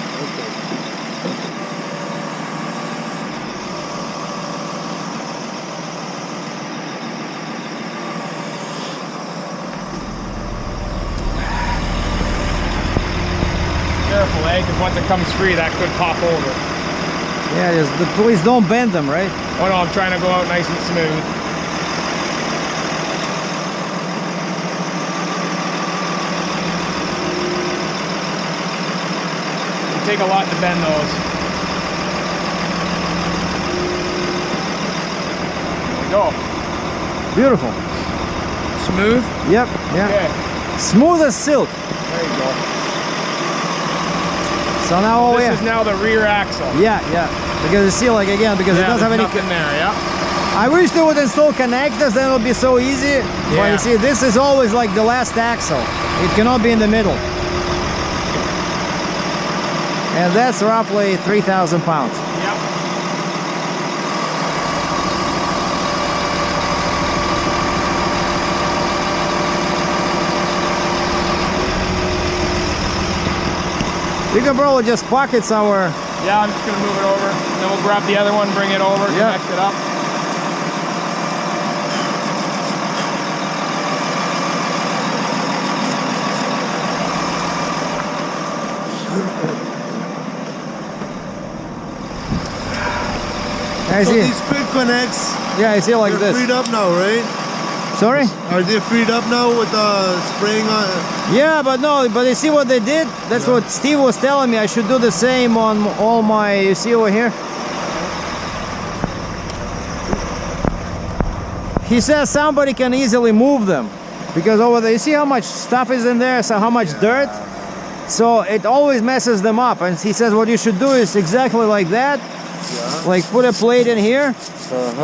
Careful, eh? Because once it comes free, that could pop over. Yeah, just please don't bend them, right? Oh no, I'm trying to go out nice and smooth. It'll take a lot to bend those. There we go. Beautiful. Smooth? Yep. Yeah. Okay, Smooth as silk. there you go. So now, This is now the rear axle. yeah, yeah. Because you see, like again, because it Yeah, doesn't have there's any. nothing there, yeah. I wish they would install connectors, then it would be so easy. But Yeah. you see, this is always like the last axle. It cannot be in the middle. And that's roughly 3,000 pounds. Yep. You can probably just park it somewhere. Yeah, I'm just gonna move it over. Then we'll grab the other one, bring it over, Yeah. connect it up. I So see. these quick connects, Yeah, I see like they're this. freed up now, right? Sorry? Are they freed up now with spraying on? Yeah, but no, but you see what they did? That's what Steve was telling me. I should do the same on all my, you see over here? He says somebody can easily move them. Because over there, you see how much stuff is in there, so how much dirt? So it always messes them up. And he says what you should do is exactly like that. Like put a plate in here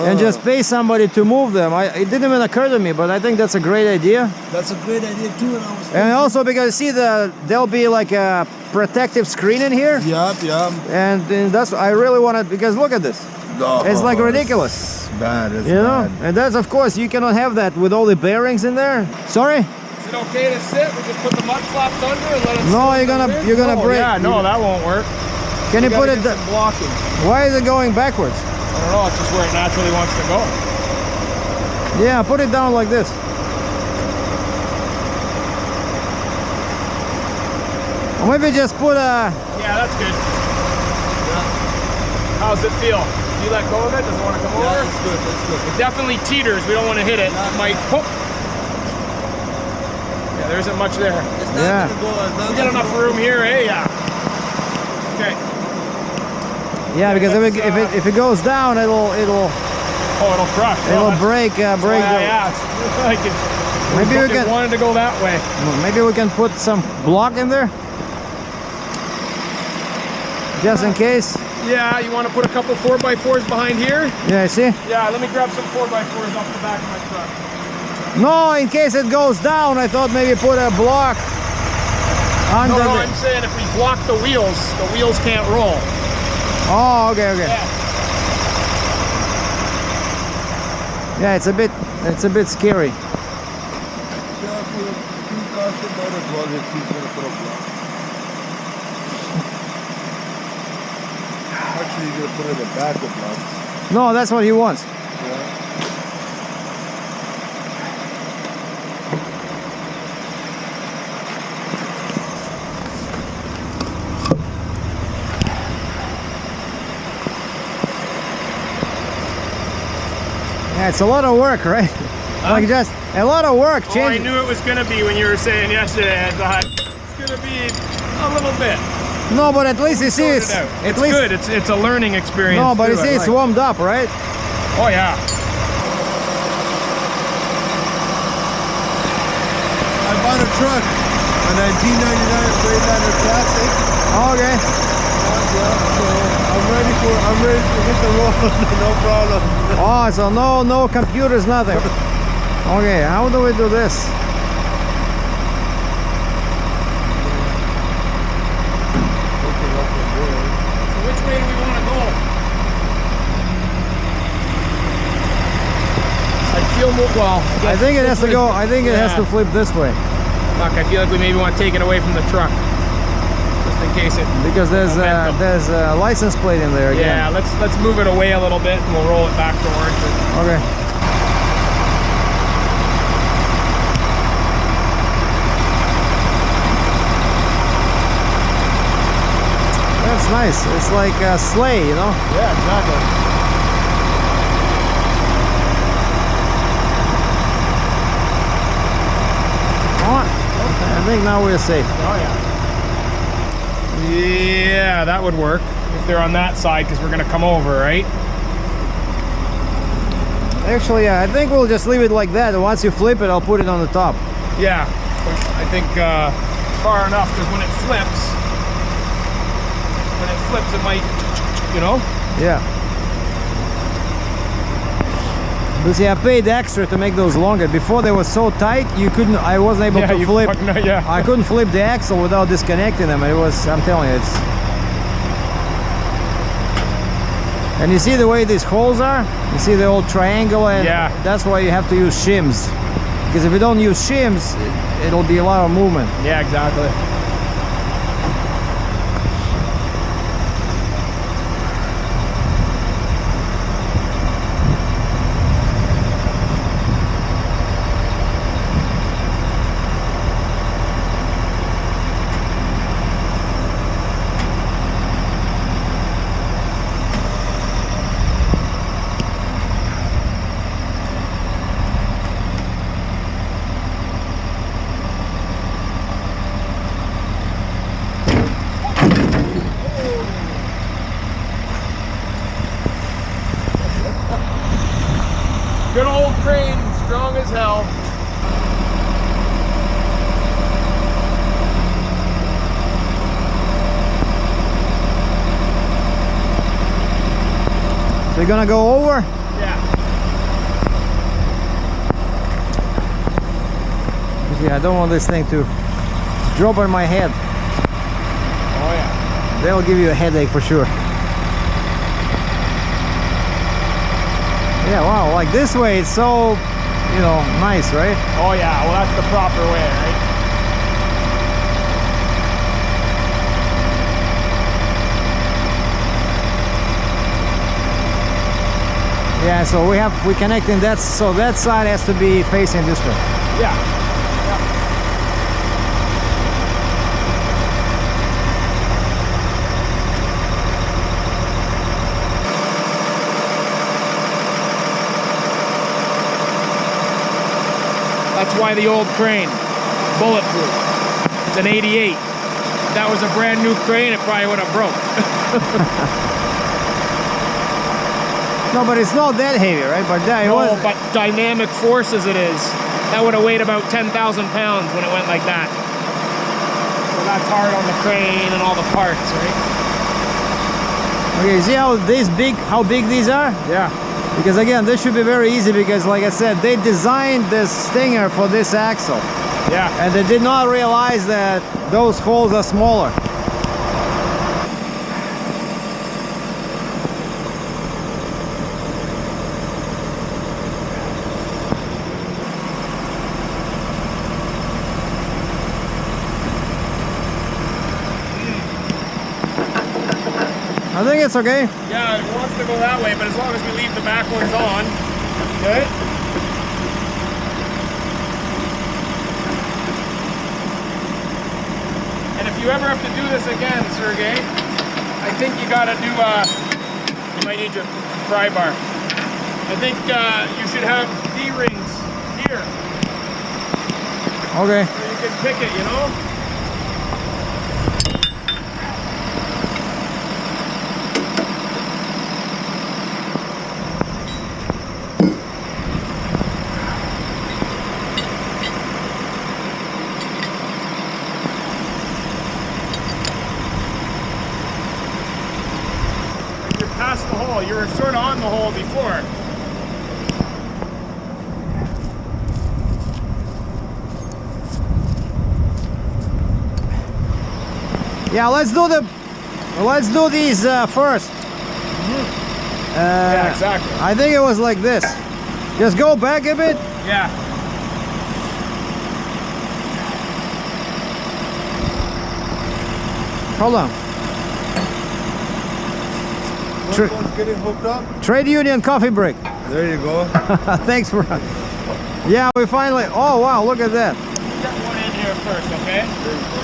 and just pay somebody to move them. It didn't even occur to me, but I think that's a great idea. That's a great idea too. And I was And also because see there'll be like a protective screen in here. yeah. And that's I really want to, because look at this. It's like ridiculous. Bad. It's You know? And that's of course you cannot have that with all the bearings in there. Sorry? Is it okay to sit? We just put the mud flaps under and let it No, sit you're gonna Oh, break. Yeah, no, that won't work. Can you put Gotta it get some blocking. Why is it going backwards? I don't know, it's just where it naturally wants to go. Yeah, put it down like this. Or maybe just put a. Yeah, that's good. How's it feel? Do you let go of it? Does it want to come over? That's good. That's good. It definitely teeters. We don't want to hit it. It might. Oh. Yeah, there isn't much there. It's not Yeah. gonna go. It's not We got gonna enough go. room here, eh? Yeah. Okay. Yeah, because if it goes down, it'll Oh, it'll crush. break That's break. why I The, asked. Like Maybe we it can- wanted to go that way. maybe we can put some block in there, just in case. Yeah, you want to put a couple 4x4s behind here? Yeah, I see. Yeah, let me grab some 4x4s off the back of my truck. No, in case it goes down, I thought maybe put a block under No, the. I'm saying if we block the wheels can't roll. Oh, okay. Yeah. Yeah, it's a bit scary. Yeah, for the custom might as well if he's gonna put a block. Actually, you're gonna put it in the back of blocks. No, that's what he wants. Yeah. Yeah, it's a lot of work, right? Like just a lot of work. Oh, I knew it was gonna be when you were saying yesterday. I thought it's gonna be a little bit. No, but at least you see it's It's good. It's a learning experience. No, but too, you see it's warmed up, right? Oh yeah. I bought a truck, a 1999 Freightliner Classic. Okay. So I'm ready to hit the road. No problem. Oh, so no computers, nothing. Okay, how do we do this? So which way do we want to go? I feel more well. I think it has to go. I think it has to flip this way Fuck, I feel like we maybe want to take it away from the truck, just in case it. because there's a license plate in there again. Yeah, let's move it away a little bit and we'll roll it back towards it. Okay. That's nice. It's like a sleigh, you know? Yeah, exactly. I think now we're safe. Oh yeah. Yeah, that would work if they're on that side because we're gonna come over, right? Actually, yeah, I think we'll just leave it like that. Once you flip it, I'll put it on the top. Yeah, I think far enough because when it flips, it might, you know. Yeah. But see, I paid extra to make those longer. Before they were so tight, I wasn't able to flip. I couldn't flip the axle without disconnecting them. It was, I'm telling you, it's. And you see the way these holes are? You see the old triangle, and that's why you have to use shims. Because if you don't use shims, it'll be a lot of movement. Yeah, exactly. Good old crane, strong as hell. So you're gonna go over? Yeah. Yeah, I don't want this thing to drop on my head. Oh yeah. That'll give you a headache for sure. Yeah, wow, like this way it's so, you know, nice, right? Oh yeah, well that's the proper way, right? Yeah, so we connecting that, so that side has to be facing this way. Yeah. That's why the old crane, bulletproof. It's an 88. If that was a brand new crane, it probably would have broke. No, but it's not that heavy, right? But yeah, it was. But dynamic force as it is, that would have weighed about 10,000 pounds when it went like that. So that's hard on the crane and all the parts, right? Okay, see how big these are? Yeah. Because again, this should be very easy because like I said, they designed this stinger for this axle. Yeah. And they did not realize that those holes are smaller. I think it's okay. Yeah, it wants to go that way, but as long as we leave the back ones on. Okay? And if you ever have to do this again, Sergey, I think you gotta do, you might need your pry bar. I think you should have D-rings here. Okay. So you can pick it, you know? You're past the hole. You were sort of on the hole before. Yeah, let's do these first. Yeah, exactly. I think it was like this. Just go back a bit. Yeah. Hold on. First one's getting hooked up. Trade Union coffee break. There you go. Thanks for. Yeah, we finally. Oh wow, look at that. Get one in here first, okay? There you go.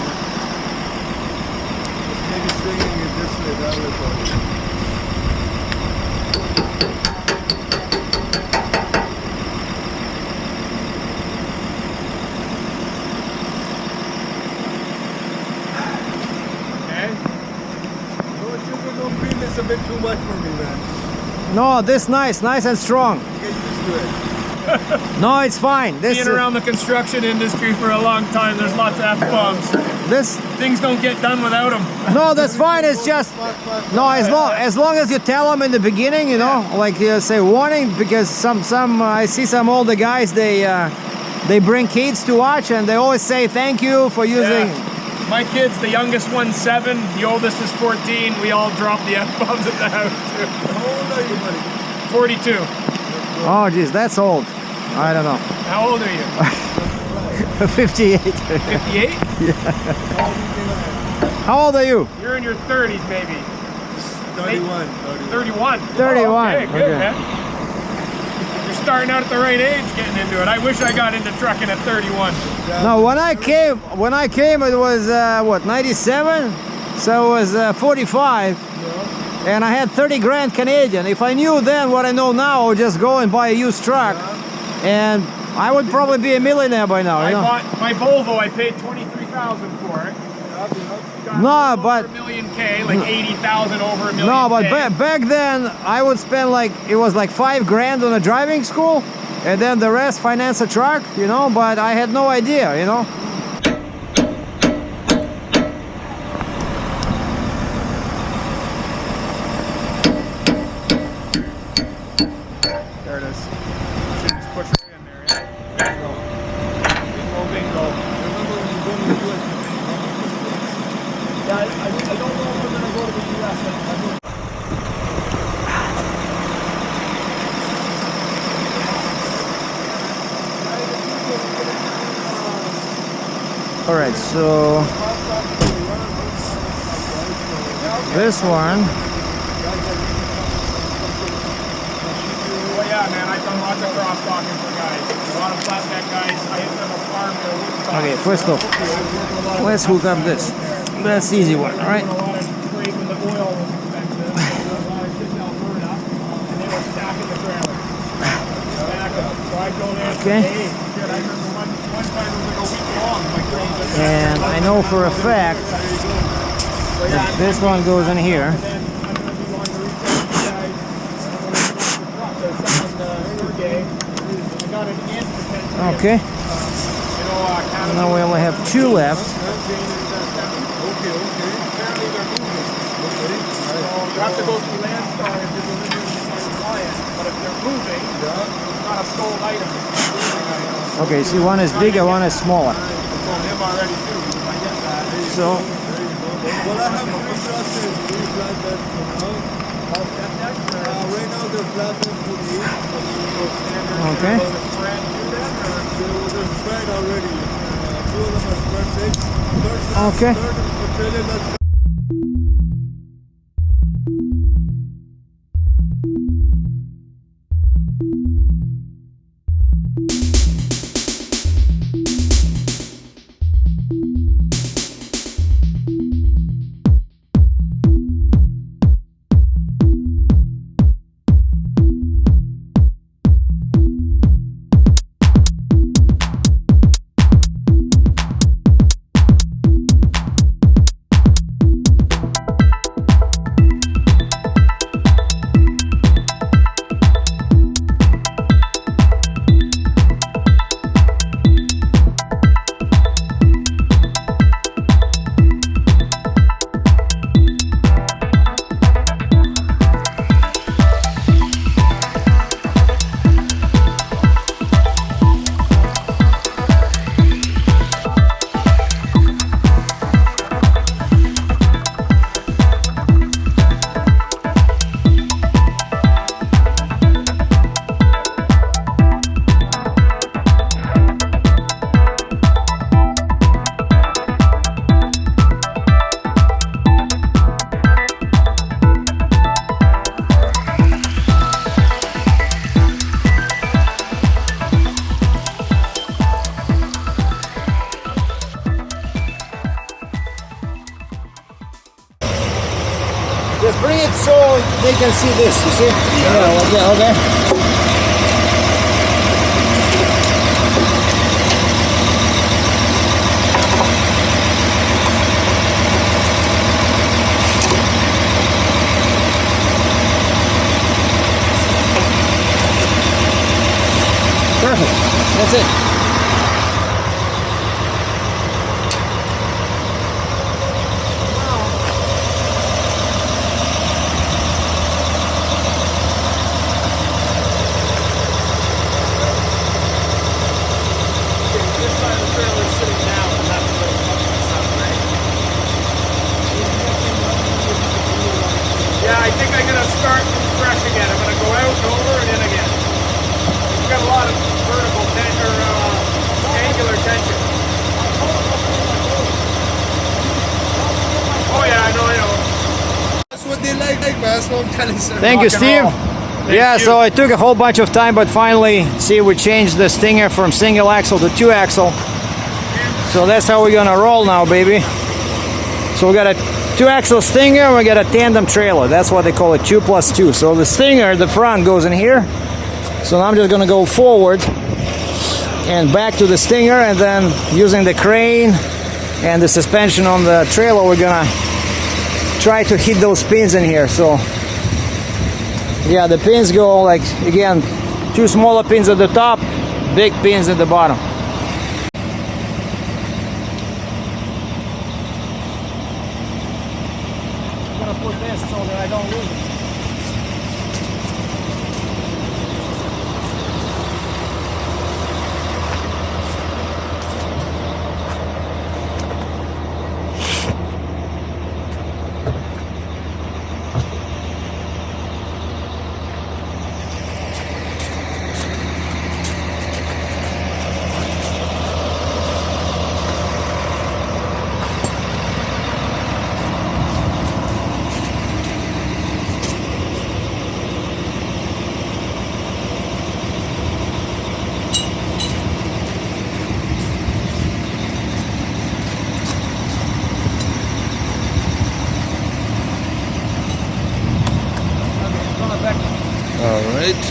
Just maybe swinging it this way, that way. It's a bit too much for me, man. No, this nice and strong. Get used to it. No, it's fine. This Being around the construction industry for a long time, there's lots of F-bombs. this. Things don't get done without them. No, that's fine. It's just no. As long as you tell them in the beginning, you know, like you say warning, because some I see some older guys they bring kids to watch and they always say thank you for using. Yeah. My kids, the youngest one's 7, the oldest is 14. We all drop the F-bombs at the house too. How old are you, buddy? 42. Oh, geez, that's old. I don't know. How old are you? 58. 58? How old are you? You're in your 30s maybe. 31. 31. 31. Oh, okay, good, Okay. man. You're starting out at the right age getting into it. I wish I got into trucking at 31. No, when I came, it was what, 97? So it was 45, and I had 30 grand Canadian. If I knew then what I know now, I would just go and buy a used truck, and I would probably be a millionaire by now. I You know? bought my Volvo. I paid $23,000 for it. Got No, over but- a million K, like 80,000 over a million. No, but K. back then I would spend it was like 5 grand on a driving school, and then the rest finance a truck, you know. But I had no idea, you know. There it is. Should just push it in there, yeah? Bingo. Bingo, bingo. Remember when you go to the US? Yeah, I don't know if we're going to go to the US. All right, so this one. Well, yeah, man, I've done lots of cross-docking for guys. A lot of flatbed guys. I hit them a farm there. Woodstock. Okay, first off, let's hook up this. That's the easy one, all right? A lot of trade when the oil was expensive. A lot of shit in Alberta, and they were stacking the trailers. So I go there and Okay. say, hey, shit, I remember one time it was like a week long. My train was And I know for a fact that this one goes in here. And then I'm going to be going to reach out to you guys. I got an ant potential. Okay. You know, Canada. Now we only have 2 left. Okay. Apparently they're moving. So you have to go through Landstar if you're delivering to my client. But if they're moving, it's not a sold item. It's not a moving item. Okay, see, one is bigger, one is smaller. I told him already too. If I get that. So, Well, I have 3 trusses, 3 flatbeds for now. Right now they're flatbeds for the east. okay. They're spread already. 2 of them are spread 6. Okay. Third is for trailer that's Just bring it so they can see this, you see? Yeah, like that, okay. Perfect. That's it. Yeah, I think I'm gonna start from fresh again. I'm gonna go out and over and in again. We've got a lot of vertical tension or angular tension. Oh yeah, I know. That's what they like, man. That's what I'm telling you. Thank you, Steve. Yeah, so it took a whole bunch of time, but finally, see, we changed the Stinger from single axle to 2-axle. So that's how we're gonna roll now, baby. So we got a 2-axle Stinger and we got a tandem trailer. That's what they call it, 2+2. So the Stinger, the front goes in here. So now I'm just gonna go forward and back to the Stinger, and then using the crane and the suspension on the trailer, we're gonna try to hit those pins in here. So yeah, the pins go like, again, 2 smaller pins at the top, big pins at the bottom. I'm gonna put this so that I don't lose it. All right.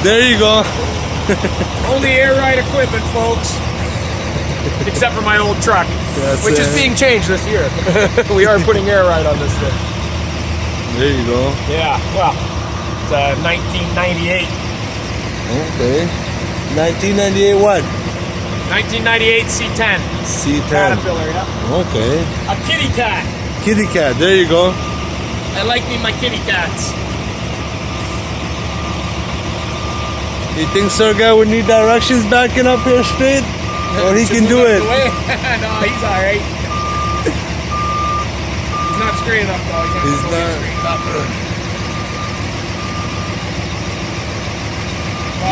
There you go. Only air ride equipment, folks. Except for my old truck, which is being changed this year. We are putting air ride on this thing. There you go. Yeah, well, it's 1998. Okay. 1998 what? 1998 C10. C10. Caterpillar, yeah. Okay. A kitty cat. Kitty cat. There you go. I like me my kitty cats. You think Sergey would need directions backing up here straight? Or he can do it? No, he's alright. He's not straight enough though. He's not.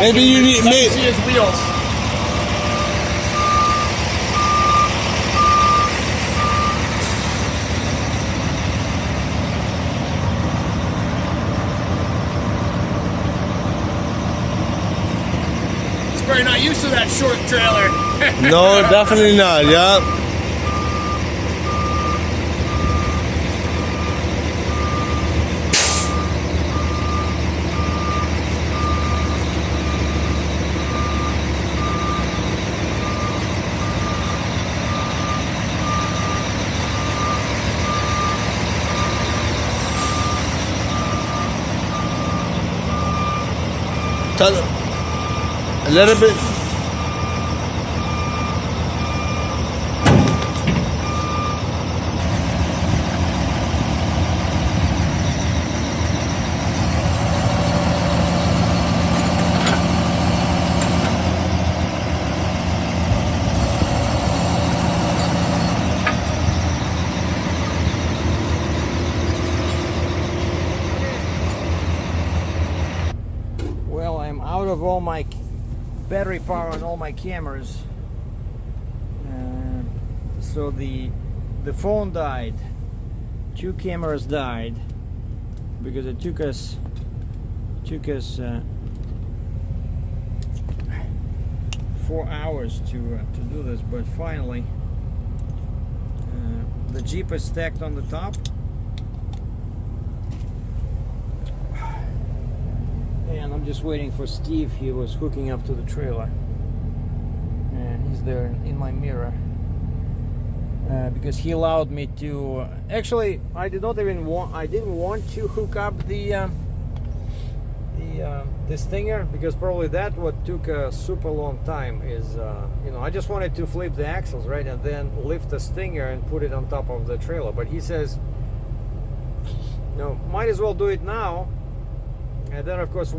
Maybe you need. Let me see his wheels. Probably not used to that short trailer. No, definitely not. Yeah. A little bit. off all my battery power on all my cameras. So the phone died. 2 cameras died because it took us 4 hours to do this, but finally the Jeep is stacked on the top, and I'm just waiting for Steve. He was hooking up to the trailer, and he's there in my mirror because he allowed me to. Actually, I didn't want to hook up the stinger, because probably that what took a super long time is I just wanted to flip the axles, right, and then lift the stinger and put it on top of the trailer. But he says, might as well do it now. And then of course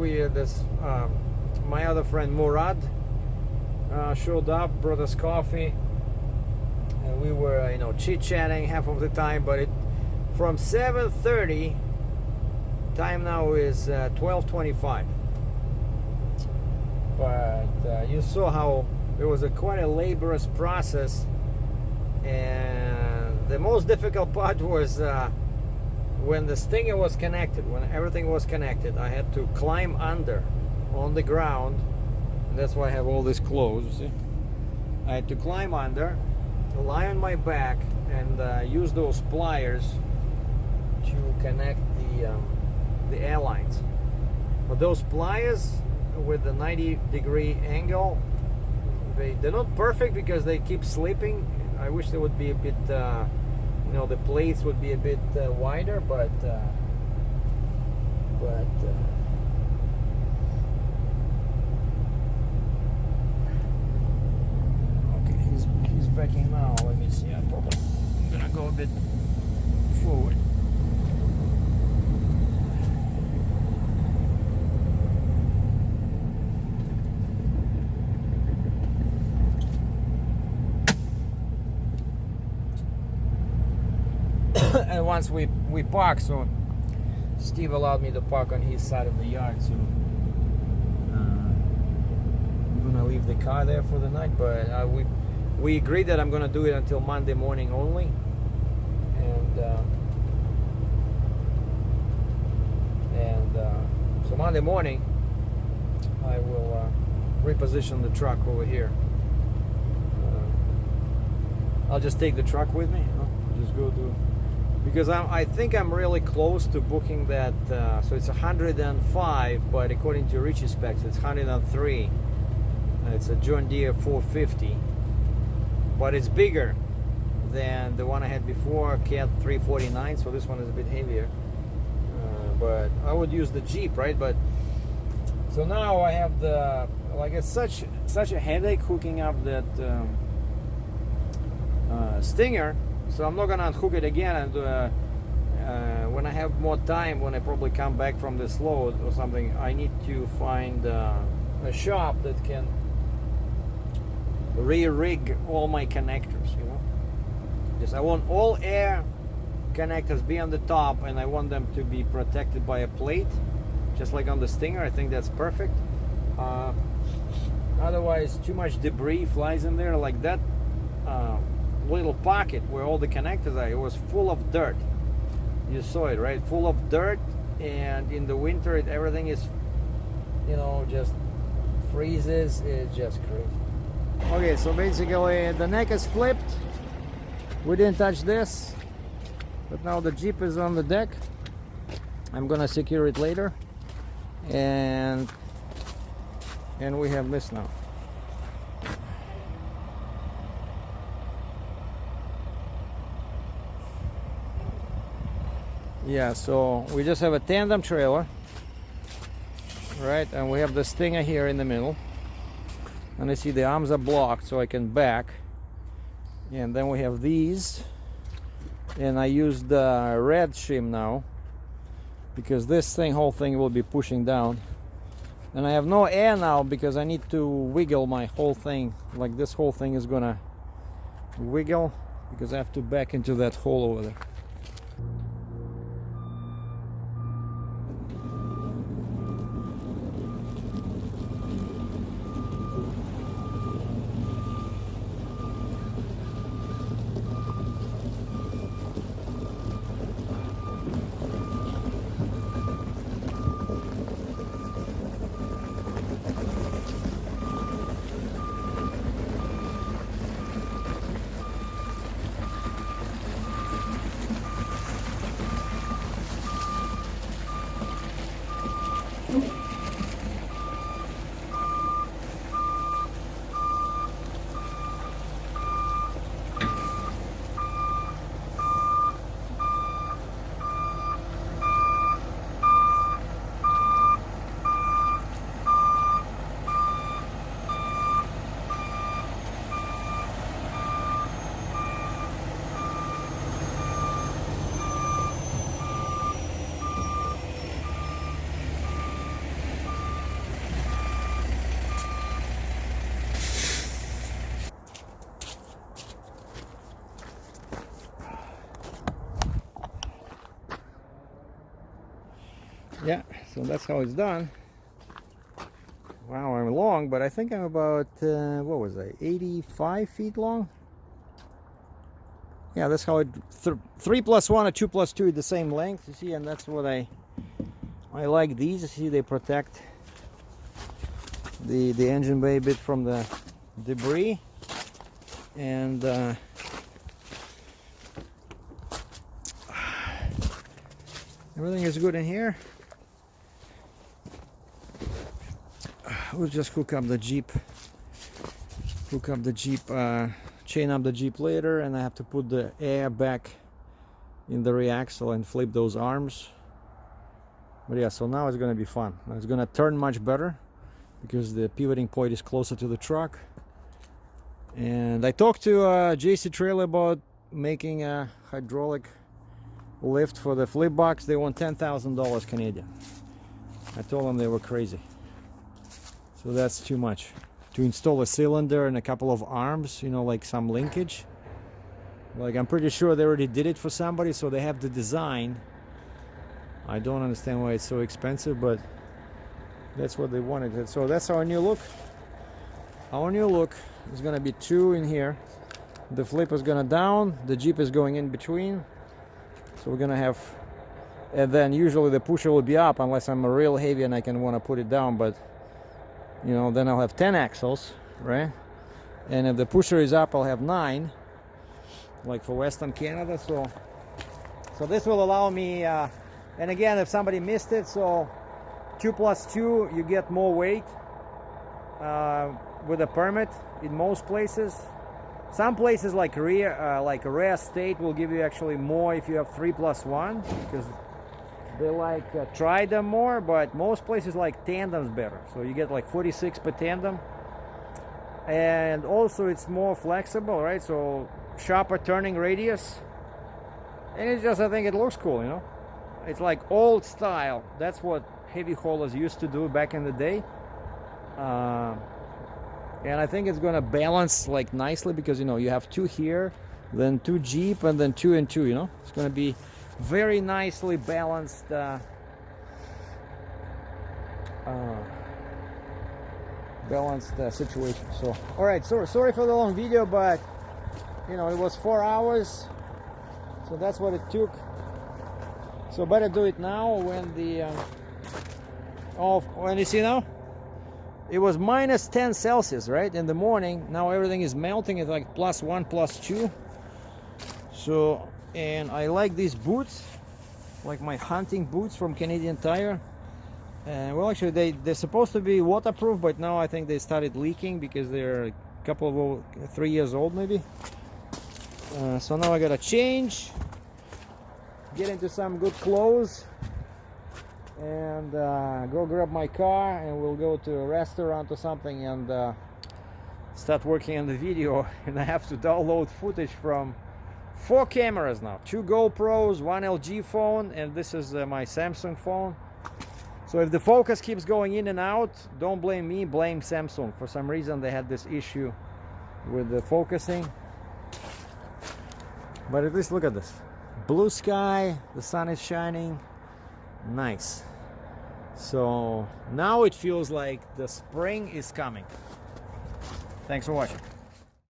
my other friend Murad showed up, brought us coffee, and we were chit-chatting half of the time. But from 7:30, time now is 12:25. But you saw how it was quite a laborious process, and the most difficult part was when the stinger was connected, when everything was connected. I had to climb under on the ground, and that's why I have all this clothes, you see. I had to climb under, lie on my back, and use those pliers to connect the airlines. But those pliers with the 90-degree angle, they're not perfect because they keep slipping. I wish they would be a bit, the plates would be a bit wider, but okay, he's backing now. Let me see. I'm gonna go a bit forward. And once we park, so Steve allowed me to park on his side of the yard, so I'm gonna leave the car there for the night. But we agreed that I'm gonna do it until Monday morning only, and so Monday morning I will reposition the truck over here. I'll just take the truck with me. Just go to. Because I think I'm really close to booking that, so it's 105, but according to Richie's specs, it's 103. It's a John Deere 450, but it's bigger than the one I had before, Cat 349, so this one is a bit heavier. But I would use the Jeep, right? But so now I have it's such a headache hooking up that stinger. So I'm not gonna unhook it again, and when I have more time, when I probably come back from this load or something, I need to find a shop that can re-rig all my connectors. Just I want all air connectors be on the top, and I want them to be protected by a plate, just like on the Stinger. I think that's perfect. Otherwise, too much debris flies in there, like that. Little pocket where all the connectors are, it was full of dirt. You saw it, right? Full of dirt, and in the winter everything is just freezes. It's just crazy. Okay, so basically the neck is flipped. We didn't touch this, but now the Jeep is on the deck. I'm gonna secure it later, and we have this now. Yeah, so we just have a tandem trailer, right? And we have the Stinger here in the middle. And I see the arms are blocked, so I can back. And then we have these. And I use the red shim now, because this whole thing will be pushing down. And I have no air now because I need to wiggle my whole thing. Like this whole thing is gonna wiggle because I have to back into that hole over there. Yeah, so that's how it's done. Wow, I'm long, but I think I'm about what was I, 85 feet long? Yeah, that's how it 3 plus 1 or 2 plus 2 is the same length, you see, and that's what I like these. You see, they protect the engine bay a bit from the debris, and everything is good in here. We'll just hook up the Jeep, chain up the Jeep later, and I have to put the air back in the reaxle and flip those arms. But yeah, so now it's gonna be fun. Now it's gonna turn much better because the pivoting point is closer to the truck. And I talked to JC Trailer about making a hydraulic lift for the flip box. They want $10,000 Canadian. I told them they were crazy. So that's too much to install a cylinder and a couple of arms, you know, like some linkage. Like, I'm pretty sure they already did it for somebody, so they have the design. I don't understand why it's so expensive, but that's what they wanted. So that's our new look. Our new look is gonna be 2 in here. The flip is gonna down, the Jeep is going in between. So we're gonna have, and then usually the pusher will be up unless I'm real heavy and I can wanna put it down, but you know, then I'll have 10 axles, right? And if the pusher is up, I'll have 9, like for Western Canada. So this will allow me, and again, if somebody missed it, so 2 plus 2, you get more weight with a permit in most places. Some places like Rare State will give you actually more if you have 3 plus 1, because they like try them more, but most places like tandem's better. So you get like 46 per tandem, and also it's more flexible, right? So sharper turning radius, and it's just, I think it looks cool, you know. It's like old style. That's what heavy haulers used to do back in the day, and I think it's gonna balance like nicely, because you know, you have 2 here, then 2 Jeep, and then 2 and 2, you know. It's gonna be very nicely balanced situation. So all right, so sorry for the long video, but you know, it was 4 hours, so that's what it took. So better do it now when the when you see now it was minus 10 Celsius, right, in the morning. Now everything is melting. It's like +1, +2. So, and I like these boots, like my hunting boots from Canadian Tire. And well, actually they're supposed to be waterproof, but now I think they started leaking because they're a couple of 3 years old maybe. So now I gotta change, get into some good clothes, and go grab my car, and we'll go to a restaurant or something and start working on the video. And I have to download footage from 4 cameras now, 2 GoPros, 1 LG phone, and this is my Samsung phone. So if the focus keeps going in and out, don't blame me, blame Samsung. For some reason they had this issue with the focusing. But at least look at this. Blue sky, the sun is shining, nice. So now it feels like the spring is coming. Thanks for watching.